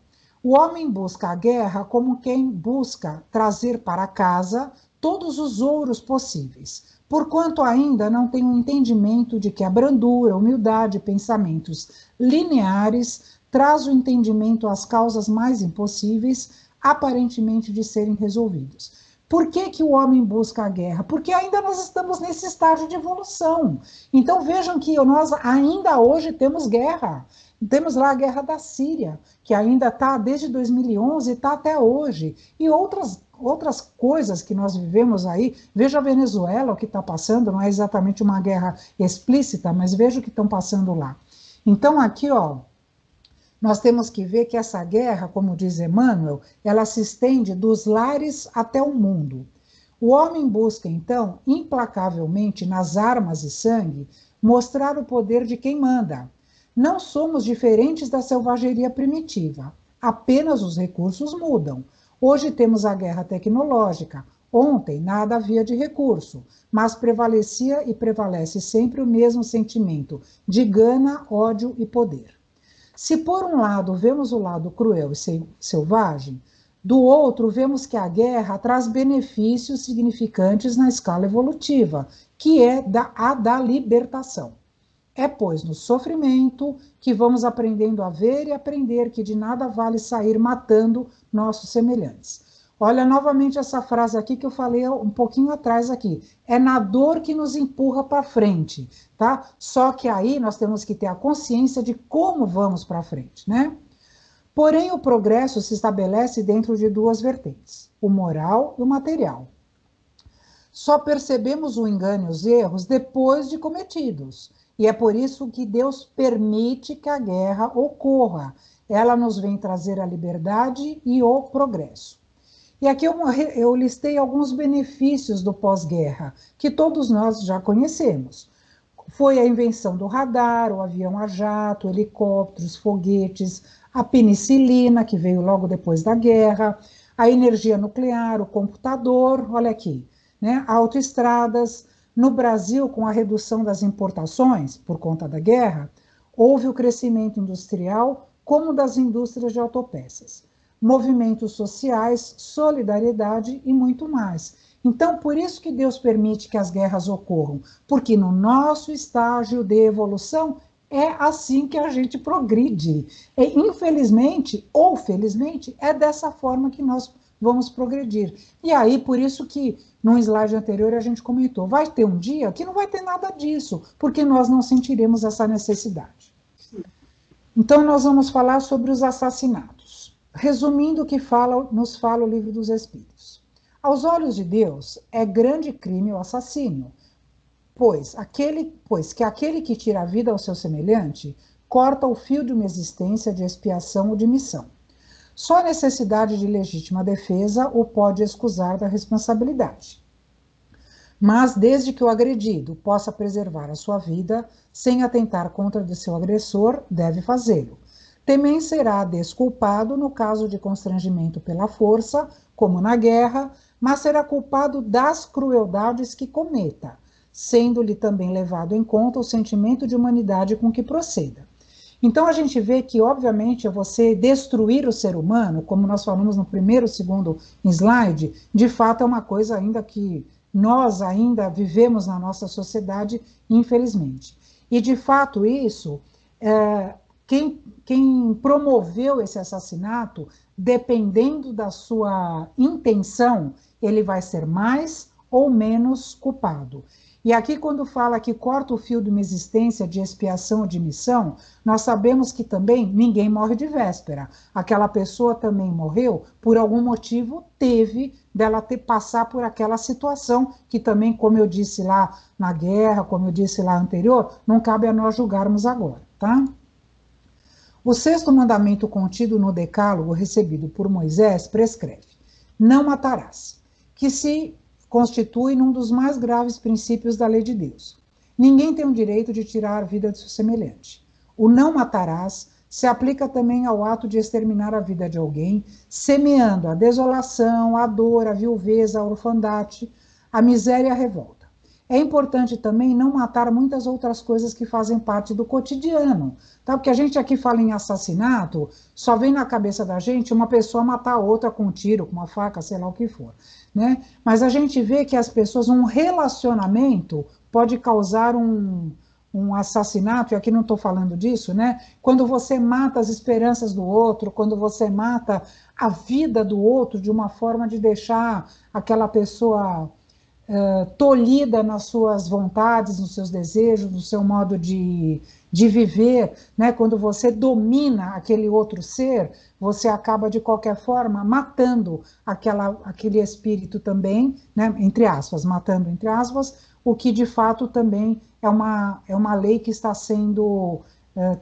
O homem busca a guerra como quem busca trazer para casa todos os ouros possíveis, porquanto ainda não tem um entendimento de que a brandura, humildade e pensamentos lineares traz o entendimento às causas mais impossíveis, aparentemente de serem resolvidos. Por que que o homem busca a guerra? Porque ainda nós estamos nesse estágio de evolução. Então vejam que nós ainda hoje temos guerra. Temos lá a guerra da Síria, que ainda está desde 2011 e está até hoje. E outras coisas que nós vivemos aí. Veja a Venezuela, o que está passando, não é exatamente uma guerra explícita, mas veja o que estão passando lá. Então aqui, ó, nós temos que ver que essa guerra, como diz Emmanuel, ela se estende dos lares até o mundo. O homem busca, então, implacavelmente, nas armas e sangue, mostrar o poder de quem manda. Não somos diferentes da selvageria primitiva, apenas os recursos mudam. Hoje temos a guerra tecnológica, ontem nada havia de recurso, mas prevalecia e prevalece sempre o mesmo sentimento de gana, ódio e poder. Se por um lado vemos o lado cruel e selvagem, do outro vemos que a guerra traz benefícios significantes na escala evolutiva, que é a da libertação. É, pois, no sofrimento que vamos aprendendo a ver e aprender que de nada vale sair matando nossos semelhantes. Olha novamente essa frase aqui que eu falei um pouquinho atrás aqui. É na dor que nos empurra para frente, tá? Só que aí nós temos que ter a consciência de como vamos para frente, né? Porém, o progresso se estabelece dentro de duas vertentes, o moral e o material. Só percebemos o engano e os erros depois de cometidos. E é por isso que Deus permite que a guerra ocorra. Ela nos vem trazer a liberdade e o progresso. E aqui eu listei alguns benefícios do pós-guerra, que todos nós já conhecemos. Foi a invenção do radar, o avião a jato, helicópteros, foguetes, a penicilina, que veio logo depois da guerra, a energia nuclear, o computador, olha aqui, né? Autoestradas. No Brasil, com a redução das importações por conta da guerra, houve o crescimento industrial como das indústrias de autopeças. Movimentos sociais, solidariedade e muito mais. Então, por isso que Deus permite que as guerras ocorram, porque no nosso estágio de evolução é assim que a gente progride. E, infelizmente ou felizmente, é dessa forma que nós vamos progredir. E aí, por isso que no slide anterior a gente comentou, vai ter um dia que não vai ter nada disso, porque nós não sentiremos essa necessidade. Então, nós vamos falar sobre os assassinatos. Resumindo o que nos fala o Livro dos Espíritos. Aos olhos de Deus, é grande crime o assassínio, pois que aquele que tira a vida ao seu semelhante corta o fio de uma existência de expiação ou de missão. Só a necessidade de legítima defesa o pode excusar da responsabilidade. Mas desde que o agredido possa preservar a sua vida, sem atentar contra o seu agressor, deve fazê-lo. Também será desculpado no caso de constrangimento pela força, como na guerra, mas será culpado das crueldades que cometa, sendo-lhe também levado em conta o sentimento de humanidade com que proceda. Então a gente vê que, obviamente, você destruir o ser humano, como nós falamos no primeiro e segundo slide, de fato é uma coisa ainda que nós ainda vivemos na nossa sociedade, infelizmente. E de fato isso, quem promoveu esse assassinato, dependendo da sua intenção, ele vai ser mais ou menos culpado. E aqui, quando fala que corta o fio de uma existência de expiação ou de missão, nós sabemos que também ninguém morre de véspera. Aquela pessoa também morreu, por algum motivo teve dela passar por aquela situação, que também, como eu disse lá na guerra, como eu disse lá anterior, não cabe a nós julgarmos agora, tá? O sexto mandamento contido no decálogo recebido por Moisés prescreve: não matarás, que se constitui num dos mais graves princípios da lei de Deus. Ninguém tem o direito de tirar a vida de seu semelhante. O não matarás se aplica também ao ato de exterminar a vida de alguém, semeando a desolação, a dor, a viuvez, a orfandade, a miséria e a revolta. É importante também não matar muitas outras coisas que fazem parte do cotidiano, tá? Porque a gente aqui fala em assassinato, só vem na cabeça da gente uma pessoa matar a outra com um tiro, com uma faca, sei lá o que for, né? Mas a gente vê que as pessoas, um relacionamento pode causar um assassinato, e aqui não estou falando disso, né? Quando você mata as esperanças do outro, quando você mata a vida do outro de uma forma de deixar aquela pessoa tolhida nas suas vontades, nos seus desejos, no seu modo de viver, né? Quando você domina aquele outro ser, você acaba, de qualquer forma, matando aquele espírito também, né? Entre aspas, matando entre aspas, o que de fato também é uma lei que está sendo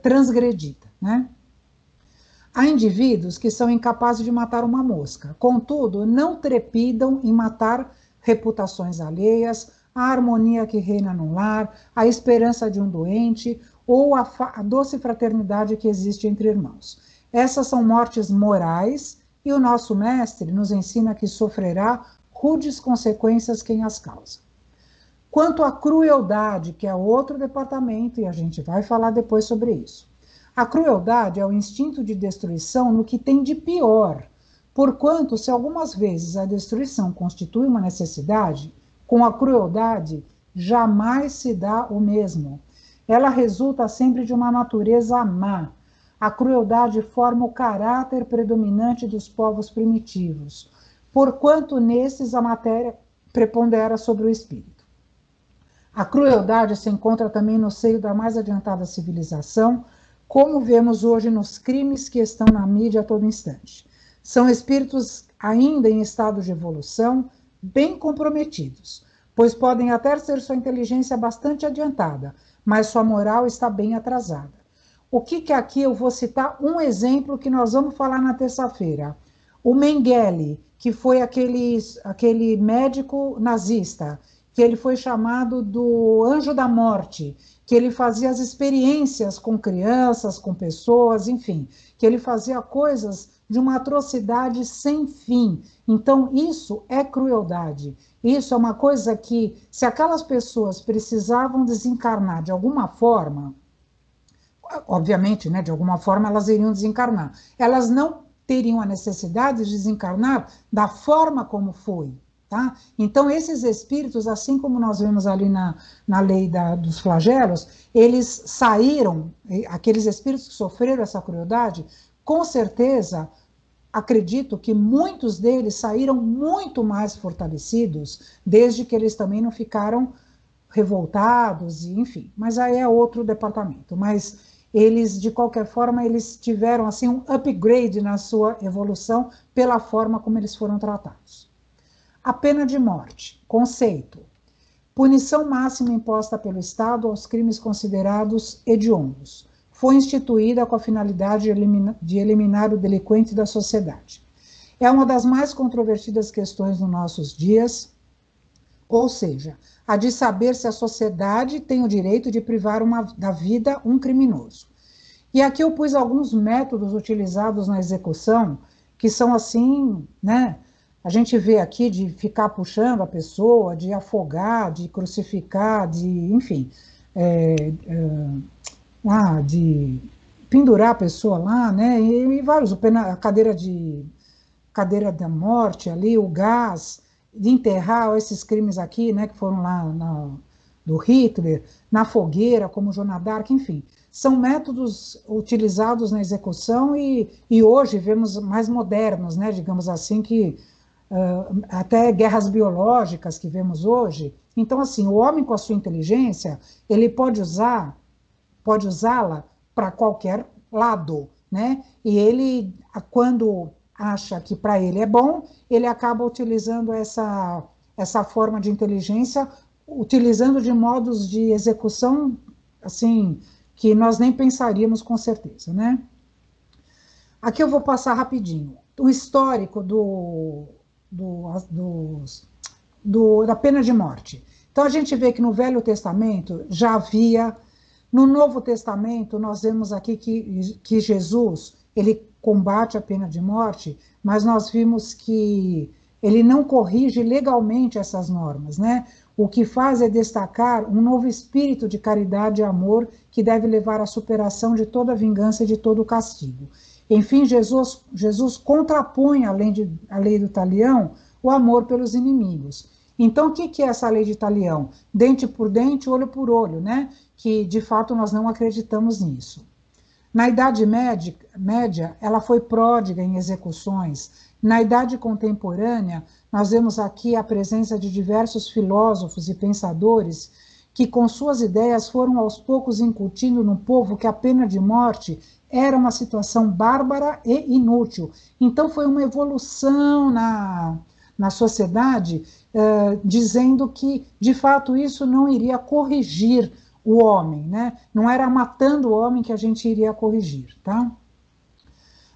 transgredida, né? Há indivíduos que são incapazes de matar uma mosca, contudo, não trepidam em matar reputações alheias, a harmonia que reina no lar, a esperança de um doente ou a doce fraternidade que existe entre irmãos. Essas são mortes morais e o nosso mestre nos ensina que sofrerá rudes consequências quem as causa. Quanto à crueldade, que é outro departamento, e a gente vai falar depois sobre isso. A crueldade é o instinto de destruição no que tem de pior, porquanto, se algumas vezes a destruição constitui uma necessidade, com a crueldade jamais se dá o mesmo. Ela resulta sempre de uma natureza má. A crueldade forma o caráter predominante dos povos primitivos, porquanto nesses a matéria prepondera sobre o espírito. A crueldade se encontra também no seio da mais adiantada civilização, como vemos hoje nos crimes que estão na mídia a todo instante. São espíritos ainda em estado de evolução, bem comprometidos, pois podem até ter sua inteligência bastante adiantada, mas sua moral está bem atrasada. O que aqui eu vou citar um exemplo que nós vamos falar na terça-feira. O Mengele, que foi aquele médico nazista, que ele foi chamado do anjo da morte, que ele fazia as experiências com crianças, com pessoas, enfim, que ele fazia coisas de uma atrocidade sem fim. Então, isso é crueldade. Isso é uma coisa que, se aquelas pessoas precisavam desencarnar de alguma forma, obviamente, né, de alguma forma elas iriam desencarnar. Elas não teriam a necessidade de desencarnar da forma como foi. Tá? Então, esses espíritos, assim como nós vemos ali na lei dos flagelos, eles saíram, aqueles espíritos que sofreram essa crueldade, com certeza, acredito que muitos deles saíram muito mais fortalecidos, desde que eles também não ficaram revoltados, enfim. Mas aí é outro departamento. Mas eles, de qualquer forma, eles tiveram assim, um upgrade na sua evolução pela forma como eles foram tratados. A pena de morte. Conceito. Punição máxima imposta pelo Estado aos crimes considerados hediondos. Foi instituída com a finalidade de eliminar o delinquente da sociedade. É uma das mais controvertidas questões nos nossos dias, ou seja, a de saber se a sociedade tem o direito de privar da vida um criminoso. E aqui eu pus alguns métodos utilizados na execução, que são assim, né? A gente vê aqui de ficar puxando a pessoa, de afogar, de crucificar, enfim, de pendurar a pessoa lá, né? E vários, a cadeira da morte ali, o gás, de enterrar esses crimes aqui, né? Que foram lá do Hitler, na fogueira, como Joana d'Arc, enfim. São métodos utilizados na execução e hoje vemos mais modernos, né? Digamos assim, que até guerras biológicas que vemos hoje. Então, assim, o homem com a sua inteligência, ele pode usá-la para qualquer lado, né? E ele, quando acha que para ele é bom, ele acaba utilizando essa forma de inteligência, utilizando de modos de execução, assim, que nós nem pensaríamos com certeza, né? Aqui eu vou passar rapidinho. O histórico da pena de morte. Então, a gente vê que no Velho Testamento já havia, no Novo Testamento, nós vemos aqui que Jesus, ele combate a pena de morte, mas nós vimos que ele não corrige legalmente essas normas, né? O que faz é destacar um novo espírito de caridade e amor que deve levar à superação de toda vingança e de todo castigo. Enfim, Jesus contrapõe, além da lei do talião, o amor pelos inimigos. Então, o que é essa lei de talião? Dente por dente, olho por olho, né? Que, de fato, nós não acreditamos nisso. Na Idade Média, ela foi pródiga em execuções. Na Idade Contemporânea, nós vemos aqui a presença de diversos filósofos e pensadores que, com suas ideias, foram aos poucos incutindo no povo que a pena de morte era uma situação bárbara e inútil. Então, foi uma evolução na sociedade, dizendo que, de fato, isso não iria corrigir o homem, né? Não era matando o homem que a gente iria corrigir, tá?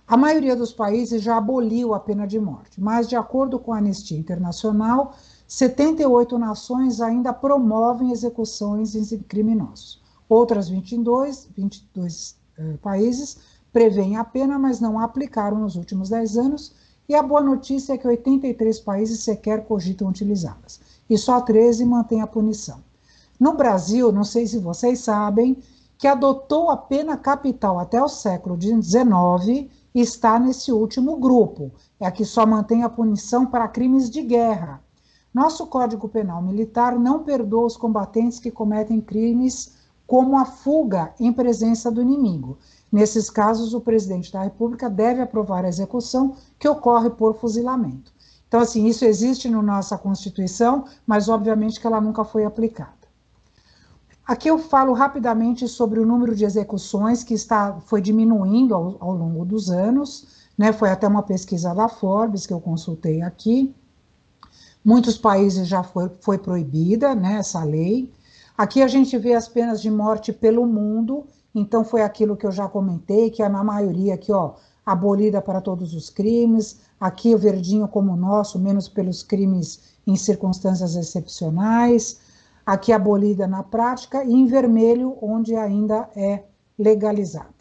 A maioria dos países já aboliu a pena de morte, mas, de acordo com a Anistia Internacional, 78 nações ainda promovem execuções em criminosos. Outras 22 países prevêem a pena, mas não a aplicaram nos últimos 10 anos, e a boa notícia é que 83 países sequer cogitam utilizá-las, e só 13 mantêm a punição. No Brasil, não sei se vocês sabem, que adotou a pena capital até o século XIX, está nesse último grupo, é a que só mantém a punição para crimes de guerra. Nosso Código Penal Militar não perdoa os combatentes que cometem crimes como a fuga em presença do inimigo. Nesses casos, o presidente da República deve aprovar a execução, que ocorre por fuzilamento. Então, assim, isso existe na nossa Constituição, mas obviamente que ela nunca foi aplicada. Aqui eu falo rapidamente sobre o número de execuções que foi diminuindo ao longo dos anos, né? Foi até uma pesquisa da Forbes que eu consultei aqui. Muitos países já foi proibida, né, essa lei. Aqui a gente vê as penas de morte pelo mundo, então foi aquilo que eu já comentei, que é na maioria aqui, ó, abolida para todos os crimes, aqui o verdinho como o nosso, menos pelos crimes em circunstâncias excepcionais, aqui abolida na prática, e em vermelho, onde ainda é legalizada.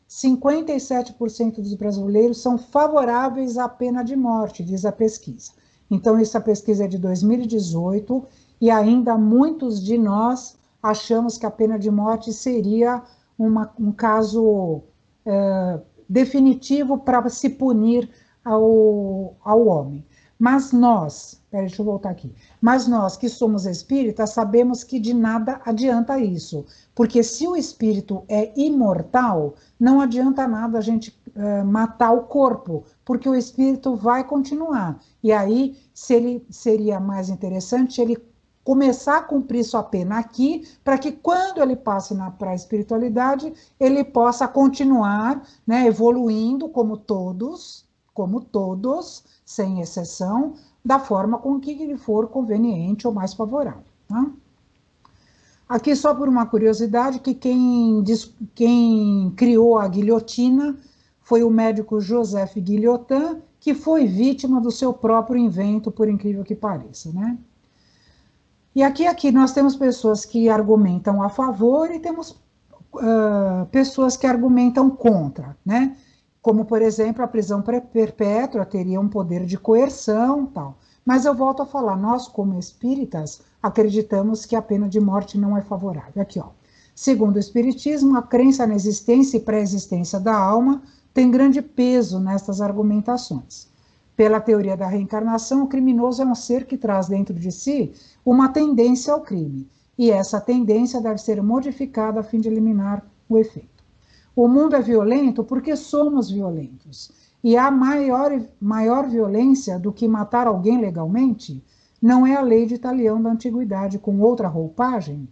57% dos brasileiros são favoráveis à pena de morte, diz a pesquisa. Então, essa pesquisa é de 2018, e ainda muitos de nós achamos que a pena de morte seria um caso definitivo para se punir ao homem. Mas nós, deixa eu voltar aqui, mas nós que somos espíritas sabemos que de nada adianta isso, porque se o espírito é imortal, não adianta nada a gente matar o corpo, porque o espírito vai continuar, e aí seria mais interessante ele começar a cumprir sua pena aqui, para que quando ele passe para a espiritualidade, ele possa continuar, né, evoluindo como todos, sem exceção, da forma com que lhe for conveniente ou mais favorável. Tá? Aqui, só por uma curiosidade, que quem criou a guilhotina foi o médico Joseph Guillotin, que foi vítima do seu próprio invento, por incrível que pareça, né? E aqui nós temos pessoas que argumentam a favor e temos pessoas que argumentam contra, né? Como, por exemplo, a prisão perpétua teria um poder de coerção, tal. Mas eu volto a falar, nós, como espíritas, acreditamos que a pena de morte não é favorável. Aqui, ó. Segundo o Espiritismo, a crença na existência e pré-existência da alma tem grande peso nestas argumentações. Pela teoria da reencarnação, o criminoso é um ser que traz dentro de si uma tendência ao crime, e essa tendência deve ser modificada a fim de eliminar o efeito. O mundo é violento porque somos violentos, e a maior violência do que matar alguém legalmente não é a lei de talião da antiguidade com outra roupagem.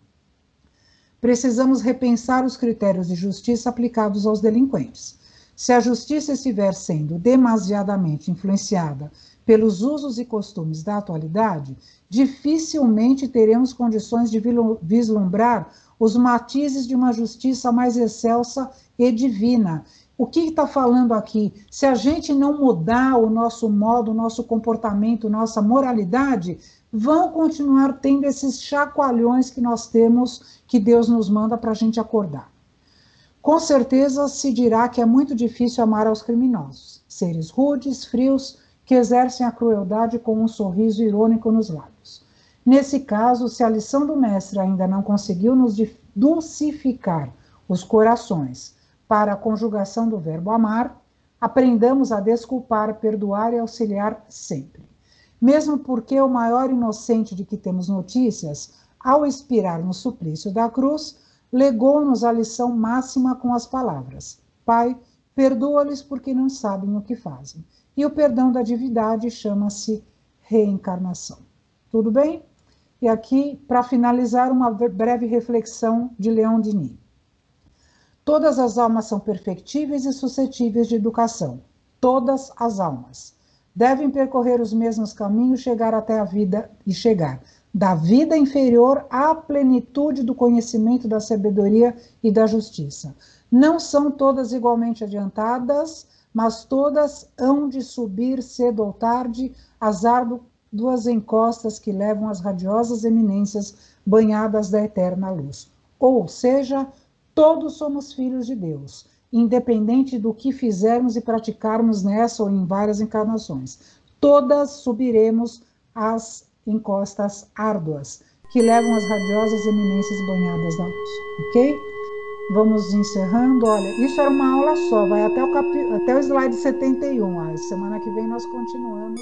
Precisamos repensar os critérios de justiça aplicados aos delinquentes. Se a justiça estiver sendo demasiadamente influenciada pelos usos e costumes da atualidade, dificilmente teremos condições de vislumbrar os matizes de uma justiça mais excelsa e divina. O que está falando aqui? Se a gente não mudar o nosso modo, o nosso comportamento, nossa moralidade, vão continuar tendo esses chacoalhões que nós temos, que Deus nos manda para a gente acordar. Com certeza se dirá que é muito difícil amar aos criminosos, seres rudes, frios, que exercem a crueldade com um sorriso irônico nos lábios. Nesse caso, se a lição do mestre ainda não conseguiu nos dulcificar os corações para a conjugação do verbo amar, aprendamos a desculpar, perdoar e auxiliar sempre. mesmo porque o maior inocente de que temos notícias, ao expirar no suplício da cruz, legou-nos a lição máxima com as palavras: Pai, perdoa-lhes porque não sabem o que fazem. E o perdão da divindade chama-se reencarnação. Tudo bem? E aqui, para finalizar, uma breve reflexão de Leon Denis. Todas as almas são perfectíveis e suscetíveis de educação. Todas as almas devem percorrer os mesmos caminhos, chegar até a vida e chegar da vida inferior à plenitude do conhecimento, da sabedoria e da justiça. Não são todas igualmente adiantadas, mas todas hão de subir cedo ou tarde as árduas encostas que levam às radiosas eminências banhadas da eterna luz. Ou seja, todos somos filhos de Deus, independente do que fizermos e praticarmos nessa ou em várias encarnações. Todas subiremos as encostas árduas que levam às radiosas eminências banhadas da luz. Ok? Vamos encerrando. Olha, isso era uma aula só, vai até o slide 71. Semana que vem nós continuamos